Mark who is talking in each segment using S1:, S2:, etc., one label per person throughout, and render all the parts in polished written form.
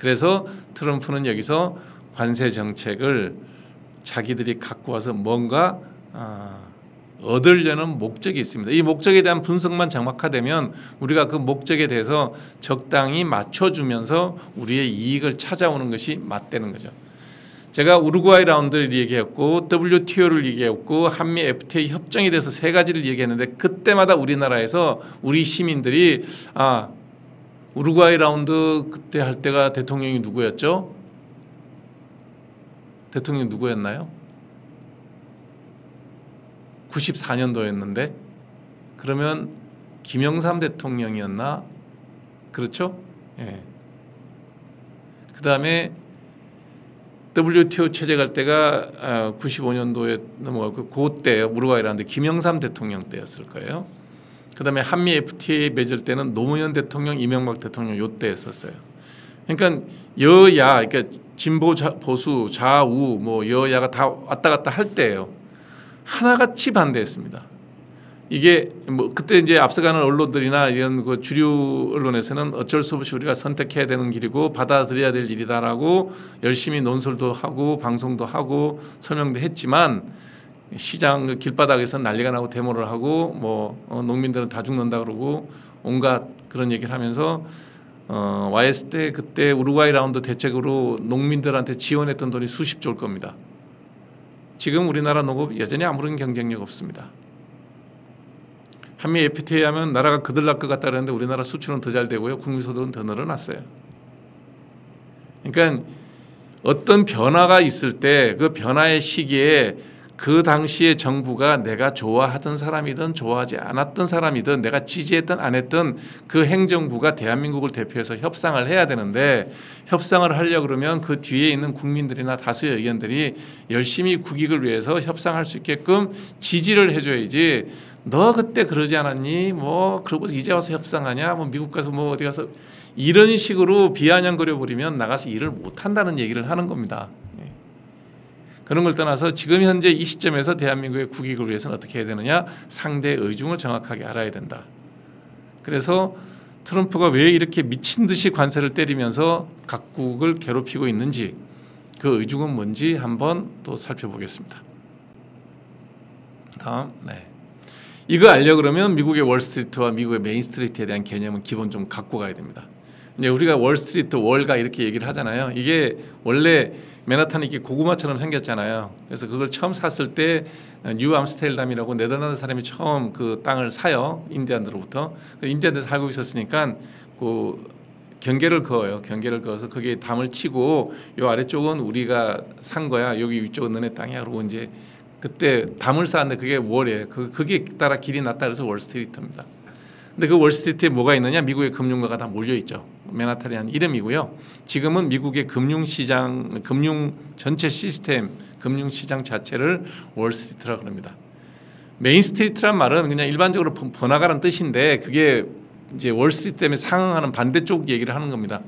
S1: 그래서 트럼프는 여기서 관세 정책을 자기들이 갖고 와서 뭔가 얻으려는 목적이 있습니다. 이 목적에 대한 분석만 정확화되면 우리가 그 목적에 대해서 적당히 맞춰주면서 우리의 이익을 찾아오는 것이 맞다는 거죠. 제가 우루과이 라운드를 얘기했고 WTO를 얘기했고 한미 FTA 협정에 대해서 세 가지를 얘기했는데 그때마다 우리나라에서 우리 시민들이 우루과이 라운드 그때 할 때가 대통령이 누구였죠? 대통령이 누구였나요? 94년도였는데 그러면 김영삼 대통령이었나? 그렇죠? 예. 그 다음에 WTO 체제 갈 때가 95년도에 넘어가고 그때 우루과이라는데 김영삼 대통령 때였을 거예요. 그 다음에 한미 FTA 맺을 때는 노무현 대통령, 이명박 대통령 요때였었어요. 그러니까 여야, 그러니까 진보, 보수, 좌우, 뭐 여야가 다 왔다 갔다 할 때예요. 하나같이 반대했습니다. 이게 뭐 그때 이제 앞서가는 언론들이나 이런 그 주류 언론에서는 어쩔 수 없이 우리가 선택해야 되는 길이고 받아들여야 될 일이다라고 열심히 논설도 하고 방송도 하고 설명도 했지만 시장 길바닥에서 난리가 나고 데모를 하고 뭐 농민들은 다 죽는다 그러고 온갖 그런 얘기를 하면서 YS 때 그때 우루과이 라운드 대책으로 농민들한테 지원했던 돈이 수십조일 겁니다. 지금 우리나라 농업 여전히 아무런 경쟁력 없습니다. 한미 FTA 하면 나라가 그들날 것 같다 그랬는데 우리나라 수출은 더 잘 되고요. 국민소득은 더 늘어났어요. 그러니까 어떤 변화가 있을 때 그 변화의 시기에 그 당시에 정부가 내가 좋아하던 사람이든 좋아하지 않았던 사람이든 내가 지지했든 안 했든 그 행정부가 대한민국을 대표해서 협상을 해야 되는데 협상을 하려고 그러면 그 뒤에 있는 국민들이나 다수의 의견들이 열심히 국익을 위해서 협상할 수 있게끔 지지를 해줘야지 너 그때 그러지 않았니? 뭐 그러고 이제 와서 협상하냐? 뭐 미국 가서 뭐 어디 가서 이런 식으로 비아냥거려 버리면 나가서 일을 못 한다는 얘기를 하는 겁니다. 그런 걸 떠나서 지금 현재 이 시점에서 대한민국의 국익을 위해서는 어떻게 해야 되느냐? 상대의 의중을 정확하게 알아야 된다. 그래서 트럼프가 왜 이렇게 미친 듯이 관세를 때리면서 각국을 괴롭히고 있는지 그 의중은 뭔지 한번 또 살펴보겠습니다. 다음, 이거 알려 그러면 미국의 월스트리트와 미국의 메인스트리트에 대한 개념은 기본 좀 갖고 가야 됩니다. 이제 우리가 월스트리트, 월가 이렇게 얘기를 하잖아요. 이게 원래 맨하탄이 이렇게 고구마처럼 생겼잖아요. 그래서 그걸 처음 샀을 때 뉴 암스테르담이라고 네덜란드 사람이 처음 그 땅을 사요. 인디안들로부터. 인디안들 살고 있었으니까 그 경계를 그어요. 경계를 그어서 거기에 담을 치고 요 아래쪽은 우리가 산 거야. 여기 위쪽은 너네 땅이야. 그러고 이제 그때 담을 쌓았는데 그게 월이에요. 그게 따라 길이 낮다 그래서 월스트리트입니다. 근데 그 월스트리트에 뭐가 있느냐? 미국의 금융가가 다 몰려 있죠. 맨하탄이라는 이름이고요. 지금은 미국의 금융시장, 금융 전체 시스템, 금융시장 자체를 월스트리트라고 합니다. 메인스트리트란 말은 그냥 일반적으로 번화가라는 뜻인데 그게 이제 월스트리트 때문에 상응하는 반대쪽 얘기를 하는 겁니다.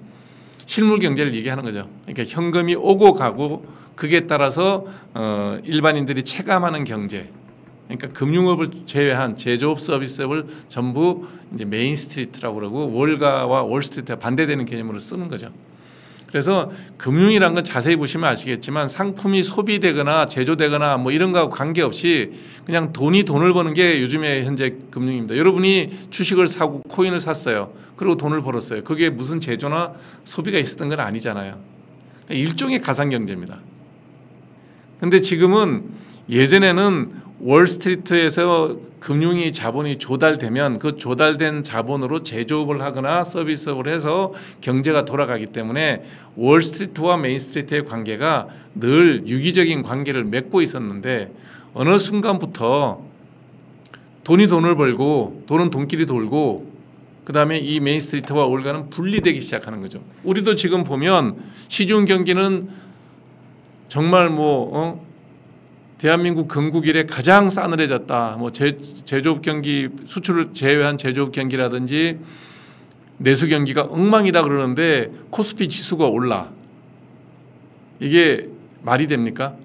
S1: 실물 경제를 얘기하는 거죠. 그러니까 현금이 오고 가고 그게 따라서 일반인들이 체감하는 경제. 그러니까 금융업을 제외한 제조업 서비스업을 전부 이제 메인스트리트라고 그러고 월가와 월스트리트가 반대되는 개념으로 쓰는 거죠. 그래서 금융이란 건 자세히 보시면 아시겠지만 상품이 소비되거나 제조되거나 뭐 이런 거하고 관계없이 그냥 돈을 버는 게 요즘에 현재 금융입니다. 여러분이 주식을 사고 코인을 샀어요. 그리고 돈을 벌었어요. 그게 무슨 제조나 소비가 있었던 건 아니잖아요. 일종의 가상경제입니다. 근데 지금은 예전에는 월스트리트에서 금융이 자본이 조달되면 그 조달된 자본으로 제조업을 하거나 서비스업을 해서 경제가 돌아가기 때문에 월스트리트와 메인스트리트의 관계가 늘 유기적인 관계를 맺고 있었는데 어느 순간부터 돈이 돈을 벌고 돈은 돈끼리 돌고 그 다음에 이 메인스트리트와 월가는 분리되기 시작하는 거죠. 우리도 지금 보면 시중 경기는 정말 대한민국 건국 이래 가장 싸늘해졌다. 뭐 제조업 경기 수출을 제외한 제조업 경기라든지 내수 경기가 엉망이다 그러는데 코스피 지수가 올라. 이게 말이 됩니까?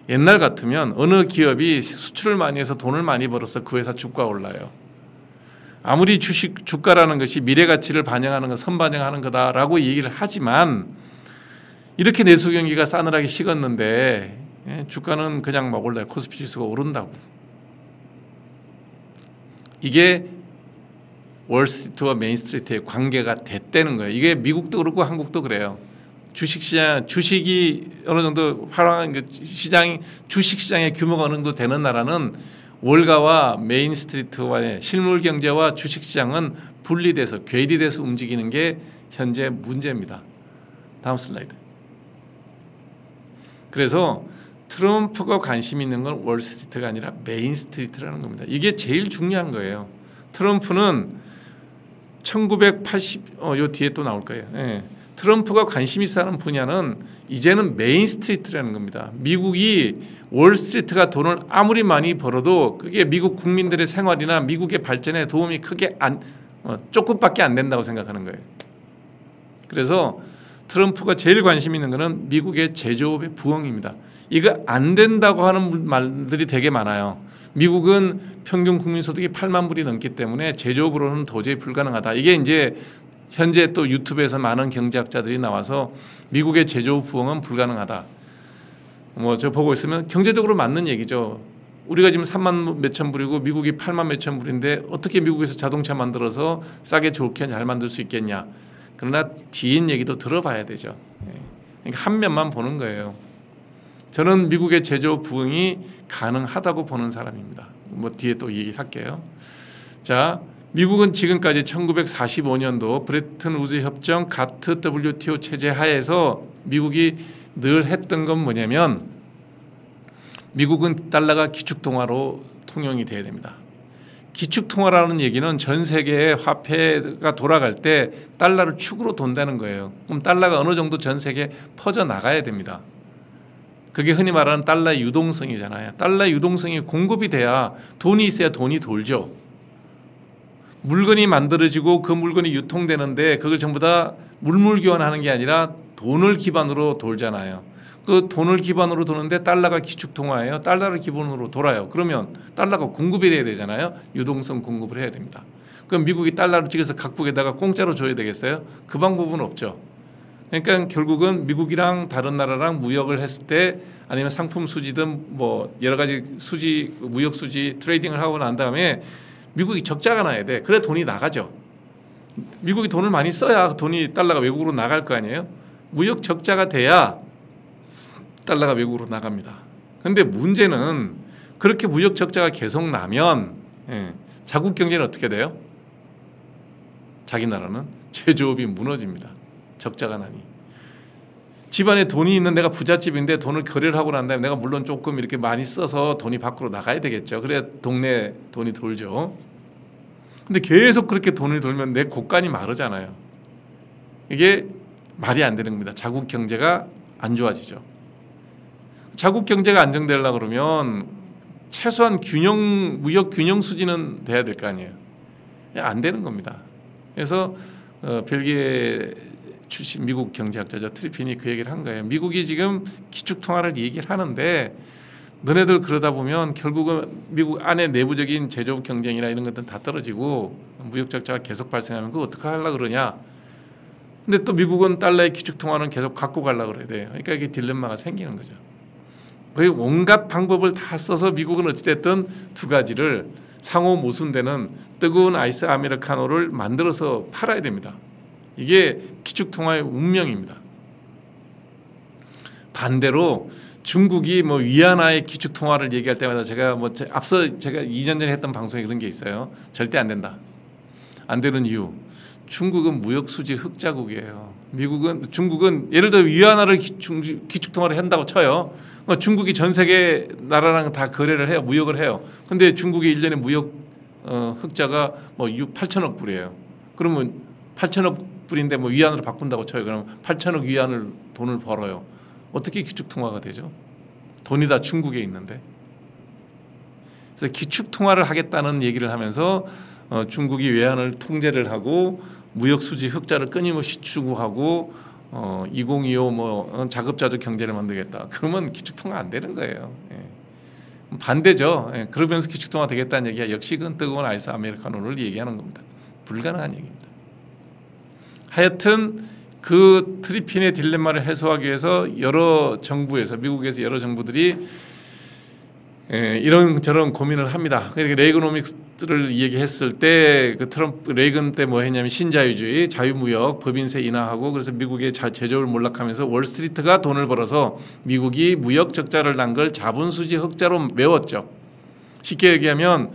S1: 옛날 같으면 어느 기업이 수출을 많이 해서 돈을 많이 벌어서 그 회사 주가가 올라요. 아무리 주가라는 것이 미래 가치를 반영하는 것, 선반영하는 거다라고 얘기를 하지만 이렇게 내수 경기가 싸늘하게 식었는데 주가는 그냥 막 올라요. 코스피 지수가 오른다고. 이게 월스트리트와 메인스트리트의 관계가 됐다는 거예요. 이게 미국도 그렇고 한국도 그래요. 주식시장, 주식이 어느 정도 활황한 시장, 주식시장의 규모가 어느 정도 되는 나라는 월가와 메인스트리트와의 실물 경제와 주식시장은 분리돼서 괴리돼서 움직이는 게 현재 문제입니다. 다음 슬라이드. 그래서 트럼프가 관심 있는 건 월스트리트가 아니라 메인스트리트라는 겁니다. 이게 제일 중요한 거예요. 트럼프는 1980, 요 뒤에 또 나올 거예요. 예. 트럼프가 관심 있어 하는 분야는 이제는 메인스트리트라는 겁니다. 미국이 월스트리트가 돈을 아무리 많이 벌어도 그게 미국 국민들의 생활이나 미국의 발전에 도움이 크게 조금밖에 안 된다고 생각하는 거예요. 그래서 트럼프가 제일 관심 있는 거는 미국의 제조업의 부흥입니다. 이거 안 된다고 하는 말들이 되게 많아요. 미국은 평균 국민소득이 8만 불이 넘기 때문에 제조업으로는 도저히 불가능하다. 이게 이제 현재 또 유튜브에서 많은 경제학자들이 나와서 미국의 제조업 부흥은 불가능하다. 뭐 저 보고 있으면 경제적으로 맞는 얘기죠. 우리가 지금 3만 몇천 불이고 미국이 8만 몇천 불인데 어떻게 미국에서 자동차 만들어서 싸게 좋게 잘 만들 수 있겠냐. 그러나 뒤인 얘기도 들어봐야 되죠. 그러니까 한 면만 보는 거예요. 저는 미국의 제조업 부흥이 가능하다고 보는 사람입니다. 뭐 뒤에 또 얘기할게요. 자, 미국은 지금까지 1945년도 브레튼 우즈 협정 가트 WTO 체제 하에서 미국이 늘 했던 건 뭐냐면 미국은 달러가 기축통화로 통용이 돼야 됩니다. 기축통화라는 얘기는 전 세계의 화폐가 돌아갈 때 달러를 축으로 돈다는 거예요. 그럼 달러가 어느 정도 전 세계에 퍼져나가야 됩니다. 그게 흔히 말하는 달러의 유동성이잖아요. 달러의 유동성이 공급이 돼야 돈이 있어야 돈이 돌죠. 물건이 만들어지고 그 물건이 유통되는데 그걸 전부 다 물물 교환하는 게 아니라 돈을 기반으로 돌잖아요. 그 돈을 기반으로 도는데 달러가 기축통화예요. 달러를 기본으로 돌아요. 그러면 달러가 공급이 돼야 되잖아요. 유동성 공급을 해야 됩니다. 그럼 미국이 달러를 찍어서 각국에다가 공짜로 줘야 되겠어요? 그 방법은 없죠. 그러니까 결국은 미국이랑 다른 나라랑 무역을 했을 때 아니면 상품 수지든 뭐 여러 가지 수지, 무역 수지 트레이딩을 하고 난 다음에 미국이 적자가 나야 돼. 그래 돈이 나가죠. 미국이 돈을 많이 써야 돈이 달러가 외국으로 나갈 거 아니에요. 무역 적자가 돼야 달러가 외국으로 나갑니다. 그런데 문제는 그렇게 무역 적자가 계속 나면 자국 경제는 어떻게 돼요? 자기 나라는 제조업이 무너집니다. 적자가 나니. 집안에 돈이 있는 내가 부잣집인데 돈을 거래를 하고 난 다음에 내가 물론 조금 이렇게 많이 써서 돈이 밖으로 나가야 되겠죠. 그래야 동네 돈이 돌죠. 근데 계속 그렇게 돈이 돌면 내 곳간이 마르잖아요. 이게 말이 안 되는 겁니다. 자국 경제가 안 좋아지죠. 자국 경제가 안정되려고 그러면 최소한 무역 균형 수준은 돼야 될 거 아니에요. 안 되는 겁니다. 그래서 벨기에 출신 미국 경제학자죠. 트리핀이 그 얘기를 한 거예요. 미국이 지금 기축통화를 얘기를 하는데 너네들 그러다 보면 결국은 미국 안에 내부적인 제조업 경쟁이나 이런 것들은 다 떨어지고 무역 적자가 계속 발생하면 그거 어떻게 하려고 그러냐. 근데 또 미국은 달러의 기축통화는 계속 갖고 가려고 그래야 돼요. 그러니까 이게 딜레마가 생기는 거죠. 거의 온갖 방법을 다 써서 미국은 어찌됐든 두 가지를 상호 모순되는 뜨거운 아이스 아메리카노를 만들어서 팔아야 됩니다. 이게 기축통화의 운명입니다. 반대로 중국이 뭐 위안화의 기축통화를 얘기할 때마다 제가 뭐 앞서 제가 2년 전에 했던 방송에 그런 게 있어요. 절대 안 된다. 안 되는 이유. 중국은 무역수지 흑자국이에요. 중국은 예를 들어 위안화를 기축통화를 한다고 쳐요. 중국이 전 세계 나라랑 다 거래를 해요. 무역을 해요. 근데 중국이 1년에 무역 흑자가 뭐 8천억 불이에요. 그러면 8천억 불인데 뭐 위안으로 바꾼다고 쳐요. 그럼 8천억 위안을 돈을 벌어요. 어떻게 기축통화가 되죠? 돈이 다 중국에 있는데. 그래서 기축통화를 하겠다는 얘기를 하면서 중국이 외환을 통제를 하고 무역 수지 흑자를 끊임없이 추구하고 2025 뭐 자급자족 경제를 만들겠다. 그러면 기축통화 안 되는 거예요. 예. 반대죠. 예. 그러면서 기축통화 되겠다는 얘기가 역시 그 뜨거운 아이스 아메리카노를 얘기하는 겁니다. 불가능한 얘기입니다. 하여튼 그 트리핀의 딜레마를 해소하기 위해서 여러 정부에서 미국에서 여러 정부들이 이런저런 고민을 합니다. 그러니까 레이거노믹스를 얘기했을 때 그 트럼프 레이건 때 뭐 했냐면 신자유주의, 자유무역, 법인세 인하하고 그래서 미국의 제조업을 몰락하면서 월스트리트가 돈을 벌어서 미국이 무역 적자를 난 걸 자본수지 흑자로 메웠죠. 쉽게 얘기하면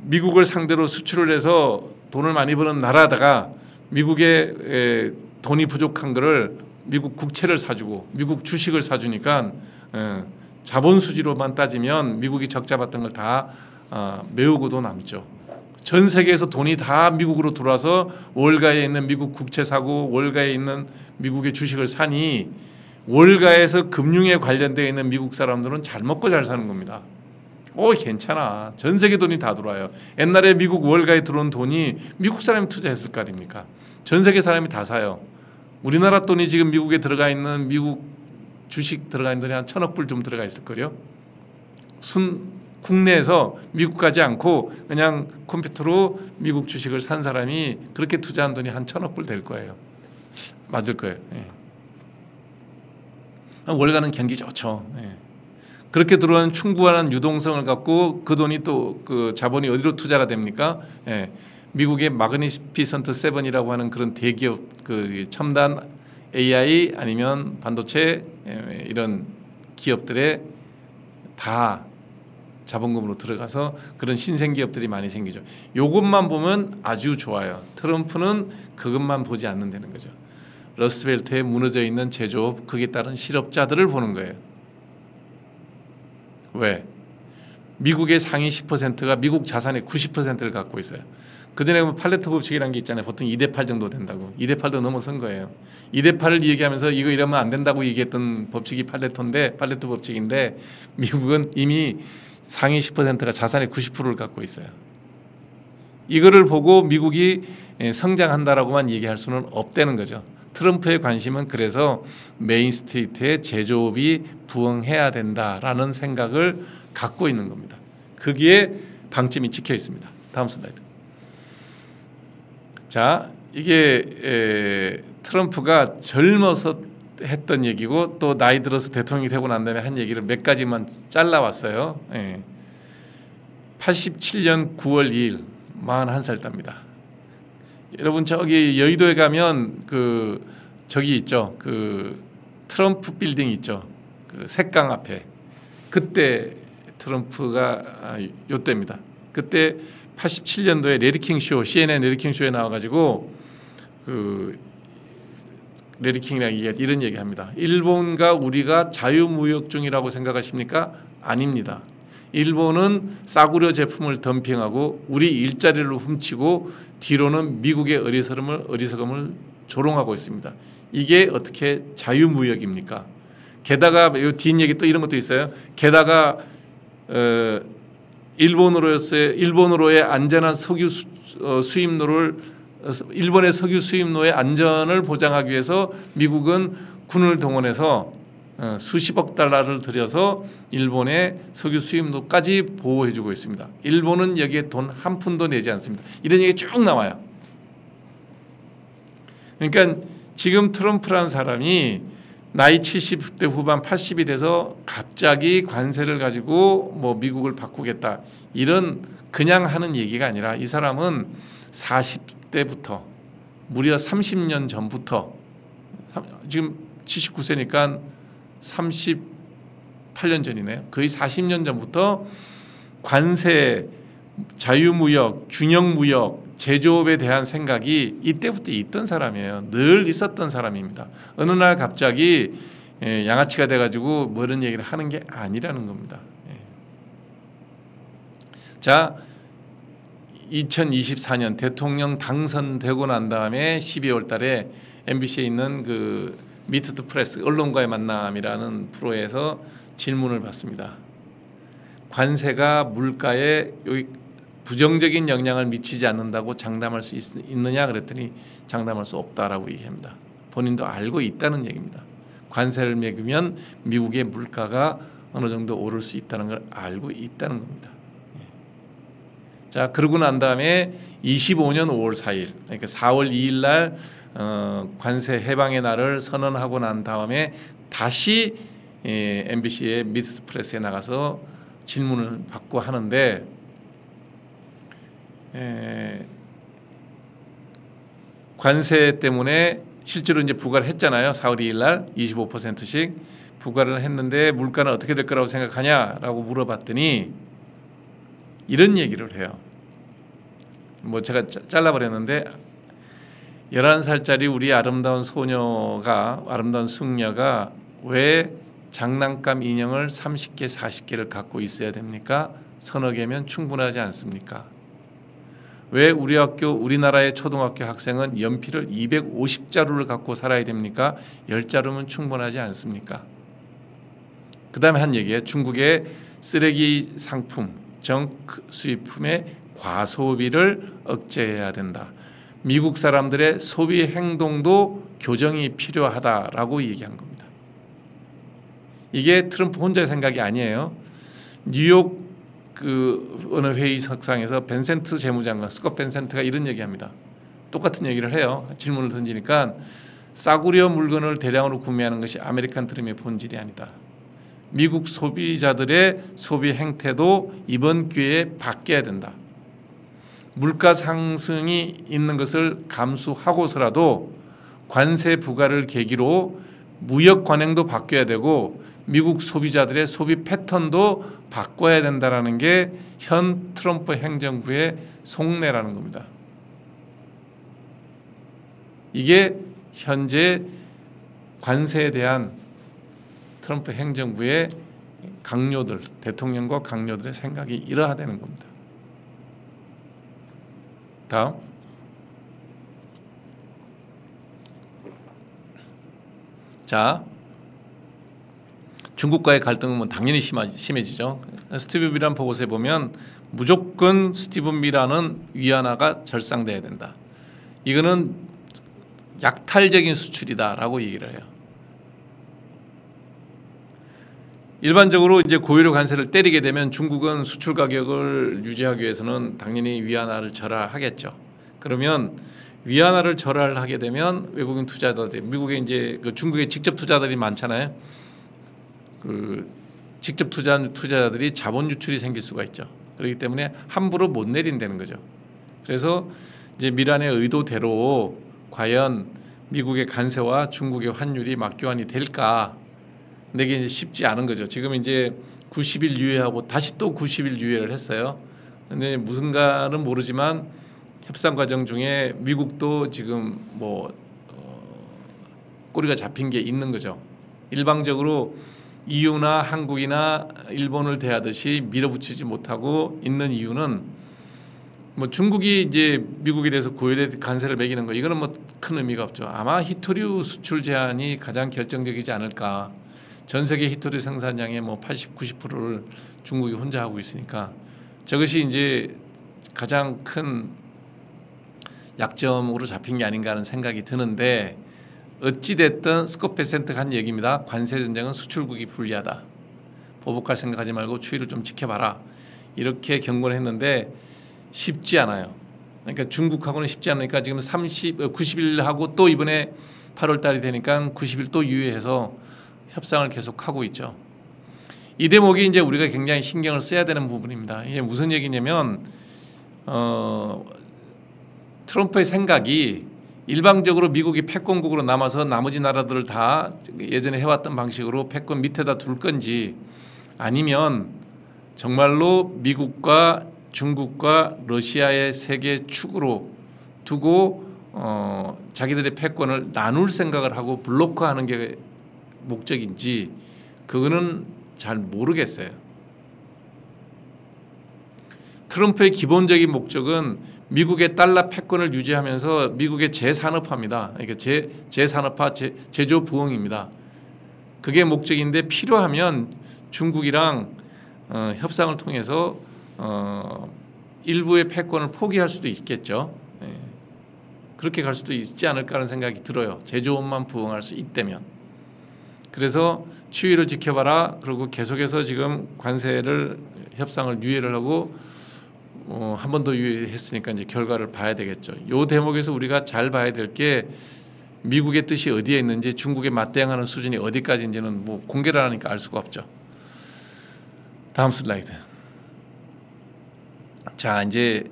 S1: 미국을 상대로 수출을 해서 돈을 많이 버는 나라다가 미국의 돈이 부족한 거를 미국 국채를 사주고 미국 주식을 사주니까 자본 수지로만 따지면 미국이 적자 봤던 걸 다 메우고도 남죠. 전 세계에서 돈이 다 미국으로 들어와서 월가에 있는 미국 국채 사고 월가에 있는 미국의 주식을 사니 월가에서 금융에 관련되어 있는 미국 사람들은 잘 먹고 잘 사는 겁니다. 괜찮아. 전 세계 돈이 다 들어와요. 옛날에 미국 월가에 들어온 돈이 미국 사람이 투자했을 거 아닙니까? 전 세계 사람이 다 사요. 우리나라 돈이 지금 미국에 들어가 있는 미국 주식 들어가 있는 돈이 한 1,000억 불 좀 들어가 있을 거요. 국내에서 미국 가지 않고 그냥 컴퓨터로 미국 주식을 산 사람이 그렇게 투자한 돈이 한 1,000억 불 될 거예요. 맞을 거예요. 월가는 경기 좋죠. 그렇게 들어온 충분한 유동성을 갖고 그 돈이 또 그 자본이 어디로 투자가 됩니까? 미국의 마그니피선트 세븐이라고 하는 그런 대기업 그 첨단 AI 아니면 반도체 이런 기업들에 다 자본금으로 들어가서 그런 신생 기업들이 많이 생기죠. 요것만 보면 아주 좋아요. 트럼프는 그것만 보지 않는다는 거죠. 러스트벨트에 무너져 있는 제조업 거기에 따른 실업자들을 보는 거예요. 왜? 미국의 상위 10%가 미국 자산의 90%를 갖고 있어요. 그전에 팔레트 법칙이라는 게 있잖아요. 보통 2대8 정도 된다고. 2대8도 넘어선 거예요. 2대8을 얘기하면서 이거 이러면 안 된다고 얘기했던 법칙이 팔레트 법칙인데 미국은 이미 상위 10%가 자산의 90%를 갖고 있어요. 이거를 보고 미국이 성장한다라고만 얘기할 수는 없다는 거죠. 트럼프의 관심은 그래서 메인스트리트의 제조업이 부흥해야 된다라는 생각을 갖고 있는 겁니다. 거기에 방점이 찍혀 있습니다. 다음 슬라이드. 자, 이게 트럼프가 젊어서 했던 얘기고 또 나이 들어서 대통령이 되고 난 다음에 한 얘기를 몇 가지만 잘라왔어요. 87년 9월 2일 41살 답니다. 여러분 저기 여의도에 가면 그 저기 있죠. 그 트럼프 빌딩 있죠. 그 색강 앞에. 그때 트럼프가 요때입니다. 그때 87년도에 레리킹 쇼, CNN 레리킹 쇼에 나와가지고 그 레리킹이랑 이런 얘기합니다. 일본과 우리가 자유무역 중이라고 생각하십니까? 아닙니다. 일본은 싸구려 제품을 덤핑하고 우리 일자리를 훔치고 뒤로는 미국의 어리석음을 조롱하고 있습니다. 이게 어떻게 자유무역입니까? 게다가 이 뒷얘기 또 이런 것도 있어요. 게다가 일본으로의 안전한 석유 수입로를 일본의 석유 수입로의 안전을 보장하기 위해서 미국은 군을 동원해서 수십억 달러를 들여서 일본의 석유 수입로까지 보호해주고 있습니다. 일본은 여기에 돈 한 푼도 내지 않습니다. 이런 얘기 쭉 나와요. 그러니까 지금 트럼프라는 사람이 나이 70대 후반 80이 돼서 갑자기 관세를 가지고 뭐 미국을 바꾸겠다 이런 그냥 하는 얘기가 아니라 이 사람은 40대부터 무려 30년 전부터 지금 79세니까 38년 전이네요. 거의 40년 전부터 관세, 자유무역, 균형무역, 제조업에 대한 생각이 이때부터 있던 사람이에요. 늘 있었던 사람입니다. 어느 날 갑자기 양아치가 돼가지고 뭐 이런 얘기를 하는 게 아니라는 겁니다. 자, 2024년 대통령 당선되고 난 다음에 12월 달에 MBC에 있는 그 미트 더 프레스 언론과의 만남이라는 프로에서 질문을 받습니다. 관세가 물가에 부정적인 영향을 미치지 않는다고 장담할 수 있느냐 그랬더니 장담할 수 없다라고 얘기합니다. 본인도 알고 있다는 얘기입니다. 관세를 매기면 미국의 물가가 어느 정도 오를 수 있다는 걸 알고 있다는 겁니다. 자, 그러고 난 다음에 25년 5월 4일 그러니까 4월 2일 날 관세 해방의 날을 선언하고 난 다음에 다시 MBC의 미드 프레스에 나가서 질문을 받고 하는데 관세 때문에 실제로 이제 부과를 했잖아요. 4월 2일 날 25%씩 부과를 했는데 물가는 어떻게 될 거라고 생각하냐라고 물어봤더니 이런 얘기를 해요. 뭐 제가 잘라버렸는데 11살짜리 우리 아름다운 소녀가 아름다운 숙녀가 왜 장난감 인형을 30개 40개를 갖고 있어야 됩니까? 서너 개면 충분하지 않습니까? 왜 우리 학교 우리나라의 초등학교 학생은 연필을 250자루를 갖고 살아야 됩니까? 10자루면 충분하지 않습니까? 그 다음에 한 얘기예요. 중국의 쓰레기 상품 정크 수입품의 과소비를 억제해야 된다. 미국 사람들의 소비 행동도 교정이 필요하다라고 얘기한 겁니다. 이게 트럼프 혼자의 생각이 아니에요. 뉴욕 어느 회의석상에서 벤센트 재무장관 스콧 벤센트가 이런 얘기합니다. 똑같은 얘기를 해요. 질문을 던지니까 싸구려 물건을 대량으로 구매하는 것이 아메리칸 드림의 본질이 아니다. 미국 소비자들의 소비 행태도 이번 기회에 바뀌어야 된다. 물가 상승이 있는 것을 감수하고서라도 관세 부과를 계기로 무역 관행도 바뀌어야 되고 미국 소비자들의 소비 패턴도 바꿔야 된다라는 게 현 트럼프 행정부의 속내라는 겁니다. 이게 현재 관세에 대한 트럼프 행정부의 강요들, 대통령과 강요들의 생각이 이러하다는 겁니다. 다음. 자, 중국과의 갈등은 뭐 당연히 심해지죠. 스티븐 미란 보고서에 보면 무조건 스티븐 미란은 위안화가 절상돼야 된다. 이거는 약탈적인 수출이다라고 얘기를 해요. 일반적으로 이제 고유료 관세를 때리게 되면 중국은 수출 가격을 유지하기 위해서는 당연히 위안화를 절하하겠죠. 그러면 위안화를 절하하게 되면 외국인 투자자들, 미국에 이제 중국에 직접 투자들이 많잖아요. 직접 투자자들이 자본 유출이 생길 수가 있죠. 그렇기 때문에 함부로 못 내린다는 거죠. 그래서 이제 미란의 의도대로 과연 미국의 관세와 중국의 환율이 맞교환이 될까? 근데 이게 이제 쉽지 않은 거죠. 지금 이제 90일 유예하고 다시 또 90일 유예를 했어요. 근데 무슨가는 모르지만 협상 과정 중에 미국도 지금 뭐 꼬리가 잡힌 게 있는 거죠. 일방적으로 EU나 한국이나 일본을 대하듯이 밀어붙이지 못하고 있는 이유는 뭐 중국이 이제 미국에 대해서 고유의 관세를 매기는 거 이거는 뭐 큰 의미가 없죠. 아마 히토류 수출 제한이 가장 결정적이지 않을까. 전 세계 히토류 생산량의 뭐 80, 90%를 중국이 혼자 하고 있으니까 저것이 이제 가장 큰 약점으로 잡힌 게 아닌가 하는 생각이 드는데 어찌 됐든 스콧 벤센트가 한 얘기입니다. 관세 전쟁은 수출국이 불리하다. 보복할 생각하지 말고 추이를 좀 지켜봐라. 이렇게 경고를 했는데 쉽지 않아요. 그러니까 중국하고는 쉽지 않으니까 지금 90일 하고 또 이번에 8월 달이 되니까 90일 또 유예해서 협상을 계속하고 있죠. 이 대목이 이제 우리가 굉장히 신경을 써야 되는 부분입니다. 이게 무슨 얘기냐면 트럼프의 생각이 일방적으로 미국이 패권국으로 남아서 나머지 나라들을 다 예전에 해왔던 방식으로 패권 밑에다 둘 건지 아니면 정말로 미국과 중국과 러시아의 세계 축으로 두고 자기들의 패권을 나눌 생각을 하고 블로커하는 게 목적인지 그거는 잘 모르겠어요. 트럼프의 기본적인 목적은 미국의 달러 패권을 유지하면서 미국의 재산업화입니다. 그러니까 재산업화, 제조 부흥입니다. 그게 목적인데 필요하면 중국이랑 협상을 통해서 일부의 패권을 포기할 수도 있겠죠. 그렇게 갈 수도 있지 않을까 하는 생각이 들어요. 제조업만 부흥할 수 있다면. 그래서 추이를 지켜봐라. 그리고 계속해서 지금 관세를 협상을 유예를 하고 한 번 더 유예했으니까 이제 결과를 봐야 되겠죠. 이 대목에서 우리가 잘 봐야 될 게 미국의 뜻이 어디에 있는지 중국에 맞대응하는 수준이 어디까지인지는 뭐 공개를 하니까 알 수가 없죠. 다음 슬라이드. 자, 이제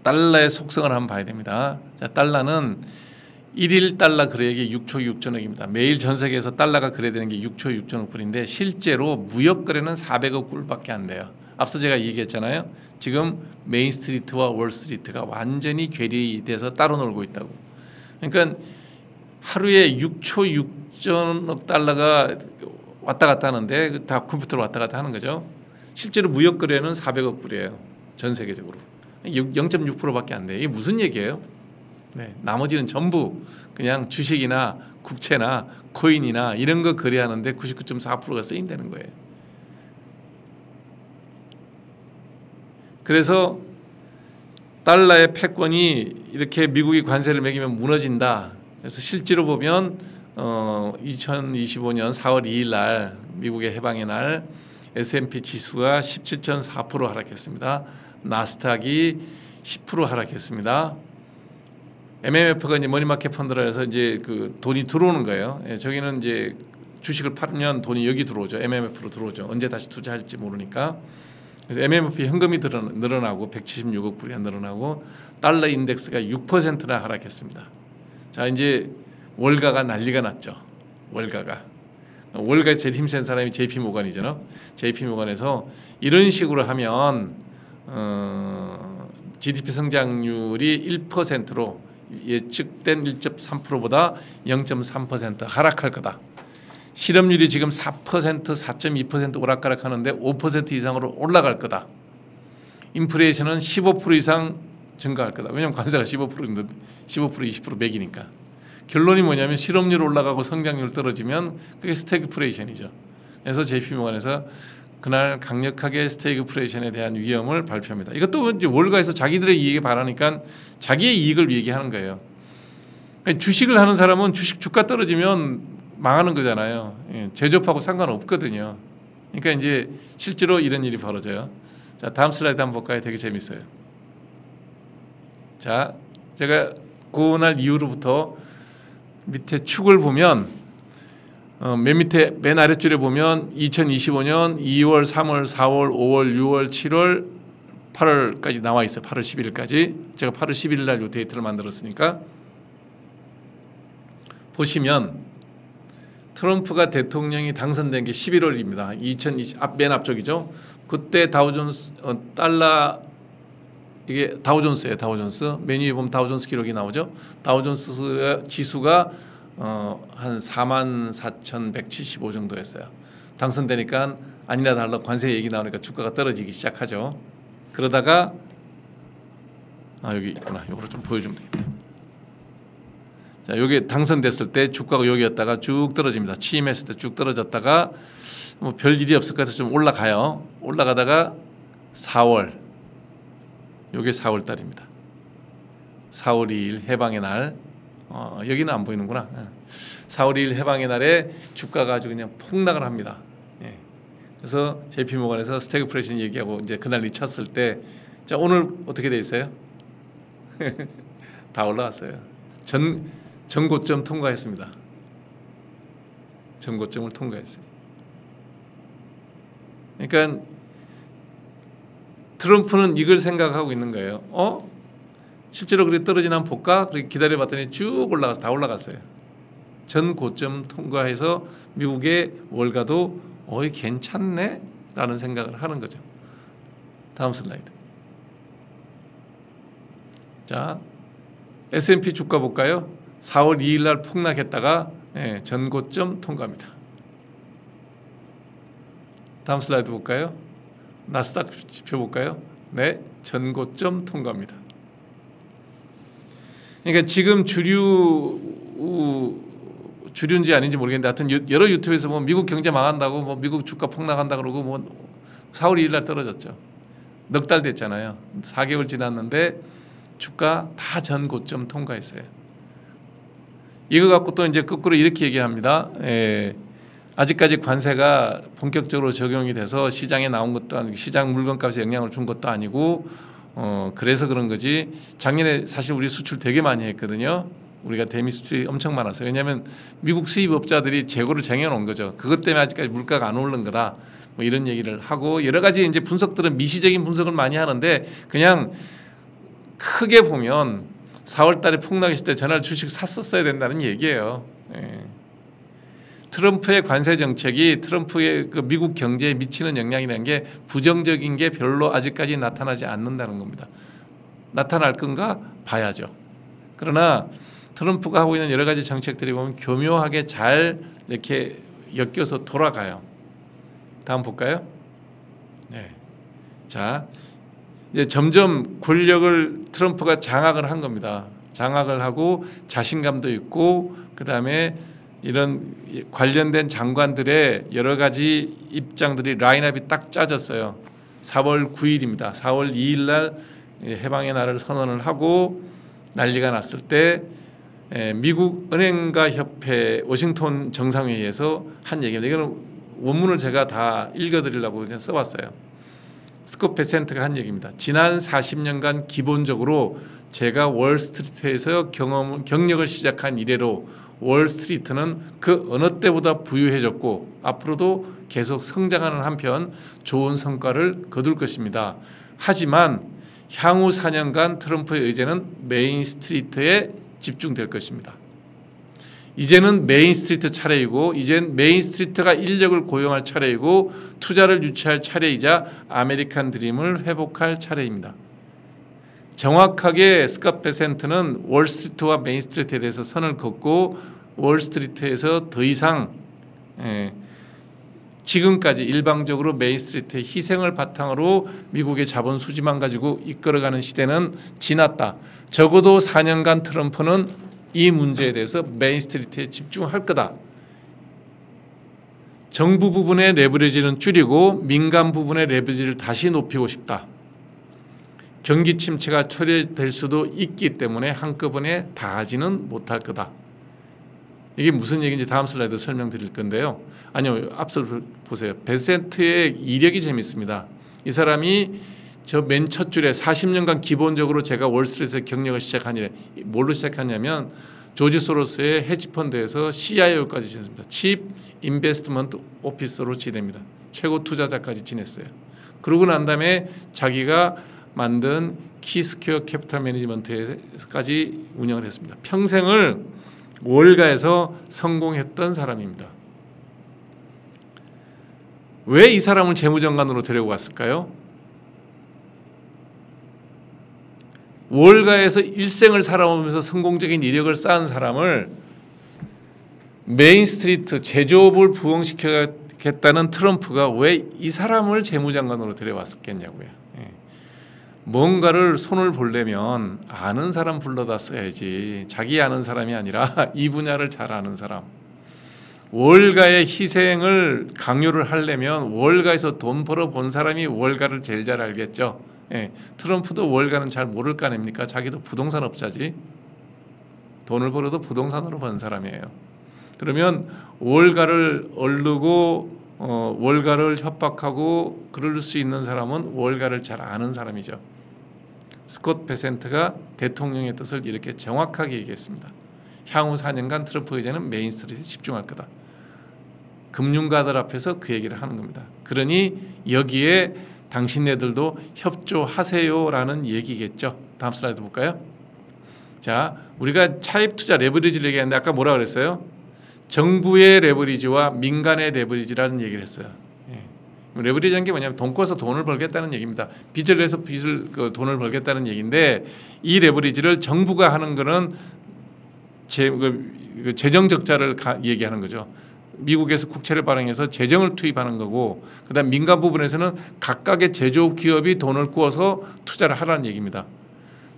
S1: 달러의 속성을 한번 봐야 됩니다. 자, 달러는 1일 달러 거래액이 6조 6천억입니다. 매일 전 세계에서 달러가 거래되는 게 6조 6천억 불인데 실제로 무역 거래는 400억 불밖에 안 돼요. 앞서 제가 얘기했잖아요. 지금 메인스트리트와 월스트리트가 완전히 괴리돼서 따로 놀고 있다고. 그러니까 하루에 6조 6천억 달러가 왔다 갔다 하는데 다 컴퓨터로 왔다 갔다 하는 거죠. 실제로 무역 거래는 400억 불이에요. 전 세계적으로. 0.6%밖에 안 돼요. 이게 무슨 얘기예요? 네, 나머지는 전부 그냥 주식이나 국채나 코인이나 이런 거 거래하는데 99.4%가 쓰인다는 거예요. 그래서 달러의 패권이 이렇게 미국이 관세를 매기면 무너진다. 그래서 실제로 보면 2025년 4월 2일 날 미국의 해방의 날 S&P 지수가 17.4% 하락했습니다. 나스닥이 10% 하락했습니다. MMF가 이제 머니마켓 펀드라 해서 이제 그 돈이 들어오는 거예요. 예, 저기는 이제 주식을 팔면 돈이 여기 들어오죠. MMF로 들어오죠. 언제 다시 투자할지 모르니까. 그래서 MMF 현금이 늘어나고 176억 불이 늘어나고 달러 인덱스가 6%나 하락했습니다. 자, 이제 월가가 난리가 났죠. 월가에 제일 힘센 사람이 JP 모건이잖아요. JP 모건에서 이런 식으로 하면 GDP 성장률이 1%로 예측된 1.3%보다 0.3% 하락할 거다. 실업률이 지금 4%, 4.2% 오락가락하는데 5% 이상으로 올라갈 거다. 인플레이션은 15% 이상 증가할 거다. 왜냐하면 관세가 15%인데 15%, 20% 매기니까. 결론이 뭐냐면 실업률 올라가고 성장률 떨어지면 그게 스태그플레이션이죠. 그래서 JP모건에서 그날 강력하게 스태그플레이션에 대한 위험을 발표합니다. 이것도 이제 월가에서 자기들의 이익에 반하니까 자기의 이익을 얘기하는 거예요. 주식을 하는 사람은 주가 떨어지면 망하는 거잖아요. 제조업하고 상관없거든요. 그러니까 이제 실제로 이런 일이 벌어져요. 자, 다음 슬라이드 한번 볼까요? 되게 재밌어요. 자, 제가 그날 이후로부터 밑에 축을 보면 맨 밑에 맨 아랫줄에 보면 2025년 2월, 3월, 4월, 5월, 6월, 7월, 8월까지 나와 있어요. 8월 11일까지. 제가 8월 11일 날 이 데이터를 만들었으니까 보시면 트럼프가 대통령이 당선된 게 11월입니다. 2020 맨 앞쪽이죠. 그때 다우존스 달러 이게 다우존스예요. 다우존스 맨 위에 보면 다우존스 기록이 나오죠. 다우존스 지수가 한 44,175 정도였어요. 당선되니까 아니나 달라 관세 얘기 나오니까 주가가 떨어지기 시작하죠. 그러다가 여기 있구나. 이거를 좀 보여주면 되겠다. 자, 여기 당선됐을 때 주가가 여기였다가 쭉 떨어집니다. 취임했을 때 쭉 떨어졌다가 뭐 별 일이 없을 것 같아서 좀 올라가요. 올라가다가 4월, 요게 4월 달입니다. 4월 2일 해방의 날. 여기는 안 보이는구나. 4월 2일 해방의 날에 주가가 아주 그냥 폭락을 합니다. 예. 그래서 JP모건에서 스태그플레이션 얘기하고 이제 그날이 쳤을 때, 자, 오늘 어떻게 돼 있어요? 다 올라갔어요. 전고점 통과했습니다. 전고점을 통과했어요. 그러니까 트럼프는 이걸 생각하고 있는 거예요. 실제로 그렇게 떨어지나 한번 볼까? 그렇게 기다려봤더니 쭉 올라가서 다 올라갔어요. 전 고점 통과해서 미국의 월가도 괜찮네? 라는 생각을 하는 거죠. 다음 슬라이드. 자, S&P 주가 볼까요? 4월 2일 날 폭락했다가 전 고점 통과합니다. 다음 슬라이드 볼까요? 나스닥 지표 볼까요? 네, 전 고점 통과합니다. 그러니까 지금 주류인지 아닌지 모르겠는데 하여튼 여러 유튜브에서 뭐 미국 경제 망한다고 뭐 미국 주가 폭락한다 그러고 뭐 4월 2일 날 떨어졌죠. 넉 달 됐잖아요. 4개월 지났는데 주가 다 전 고점 통과했어요. 이거 갖고 또 이제 거꾸로 이렇게 얘기합니다. 아직까지 관세가 본격적으로 적용이 돼서 시장에 나온 것도 아니고 시장 물건값에 영향을 준 것도 아니고 그래서 그런 거지. 작년에 사실 우리 수출 되게 많이 했거든요. 우리가 대미 수출이 엄청 많았어요. 왜냐하면 미국 수입업자들이 재고를 쟁여놓은 거죠. 그것 때문에 아직까지 물가가 안 오른 거다. 뭐 이런 얘기를 하고 여러 가지 이제 분석들은 미시적인 분석을 많이 하는데 그냥 크게 보면 4월달에 폭락했을 때 전날 주식 샀었어야 된다는 얘기예요. 예. 트럼프의 관세 정책이 트럼프의 그 미국 경제에 미치는 영향이라는 게 부정적인 게 별로 아직까지 나타나지 않는다는 겁니다. 나타날 건가 봐야죠. 그러나 트럼프가 하고 있는 여러 가지 정책들이 보면 교묘하게 잘 이렇게 엮여서 돌아가요. 다음 볼까요? 네. 자, 이제 점점 권력을 트럼프가 장악을 한 겁니다. 장악을 하고 자신감도 있고 그 다음에 이런 관련된 장관들의 여러 가지 입장들이 라인업이 딱 짜졌어요. 4월 9일입니다. 4월 2일 날 해방의 날을 선언을 하고 난리가 났을 때 미국 은행가 협회 워싱턴 정상회의에서 한 얘기입니다. 이거는 원문을 제가 다 읽어드리려고 그냥 써봤어요. 스콧 베센트가 한 얘기입니다. 지난 40년간 기본적으로 제가 월스트리트에서 경력을 시작한 이래로 월스트리트는 그 어느 때보다 부유해졌고 앞으로도 계속 성장하는 한편 좋은 성과를 거둘 것입니다. 하지만 향후 4년간 트럼프의 의제는 메인스트리트에 집중될 것입니다. 이제는 메인스트리트 차례이고 이젠 메인스트리트가 인력을 고용할 차례이고 투자를 유치할 차례이자 아메리칸 드림을 회복할 차례입니다. 정확하게 스콧 베센트는 월스트리트와 메인스트리트에 대해서 선을 긋고 월스트리트에서 더 이상 지금까지 일방적으로 메인스트리트의 희생을 바탕으로 미국의 자본 수지만 가지고 이끌어가는 시대는 지났다. 적어도 4년간 트럼프는 이 문제에 대해서 메인스트리트에 집중할 거다. 정부 부분의 레버리지는 줄이고 민간 부분의 레버리지를 다시 높이고 싶다. 경기 침체가 초래될 수도 있기 때문에 한꺼번에 다 하지는 못할 거다. 이게 무슨 얘기인지 다음 슬라이드 설명드릴 건데요. 아니요, 앞서 보세요. 베센트의 이력이 재밌습니다. 이 사람이 저 맨 첫 줄에 40년간 기본적으로 제가 월스트리트에서 경력을 시작한 이래 뭘로 시작하냐면 조지 소로스의 헤지펀드에서 CIO까지 지냈습니다. 칩 인베스트먼트 오피서로 지냅니다. 최고 투자자까지 지냈어요. 그러고 난 다음에 자기가 만든 키스퀘어 캐피탈 매니지먼트에서까지 운영을 했습니다. 평생을 월가에서 성공했던 사람입니다. 왜 이 사람을 재무장관으로 데리고 갔을까요? 월가에서 일생을 살아오면서 성공적인 이력을 쌓은 사람을 메인스트리트 제조업을 부흥시켜겠다는 트럼프가 왜 이 사람을 재무장관으로 데려왔었겠냐고요. 뭔가를 손을 보려면 아는 사람 불러다 써야지. 자기 아는 사람이 아니라 이 분야를 잘 아는 사람. 월가의 희생을 강요를 하려면 월가에서 돈 벌어 본 사람이 월가를 제일 잘 알겠죠. 트럼프도 월가는 잘 모를 거 아닙니까? 자기도 부동산 업자지. 돈을 벌어도 부동산으로 번 사람이에요. 그러면 월가를 얼르고 월가를 협박하고 그럴 수 있는 사람은 월가를 잘 아는 사람이죠. 스콧 베센트가 대통령의 뜻을 이렇게 정확하게 얘기했습니다. 향후 4년간 트럼프 의제는 메인스트리트에 집중할 거다. 금융가들 앞에서 그 얘기를 하는 겁니다. 그러니 여기에 당신네들도 협조하세요라는 얘기겠죠. 다음 슬라이드 볼까요? 자, 우리가 차입 투자 레버리지를 얘기했는데 아까 뭐라 그랬어요? 정부의 레버리지와 민간의 레버리지라는 얘기를 했어요. 레버리지라는 게 뭐냐면 돈 꿔서 돈을 벌겠다는 얘기입니다. 빚을 내서 돈을 벌겠다는 얘기인데 이 레버리지를 정부가 하는 거는 재정 적자를 얘기하는 거죠. 미국에서 국채를 발행해서 재정을 투입하는 거고 그다음 민간 부분에서는 각각의 제조업 기업이 돈을 꾸어서 투자를 하라는 얘기입니다.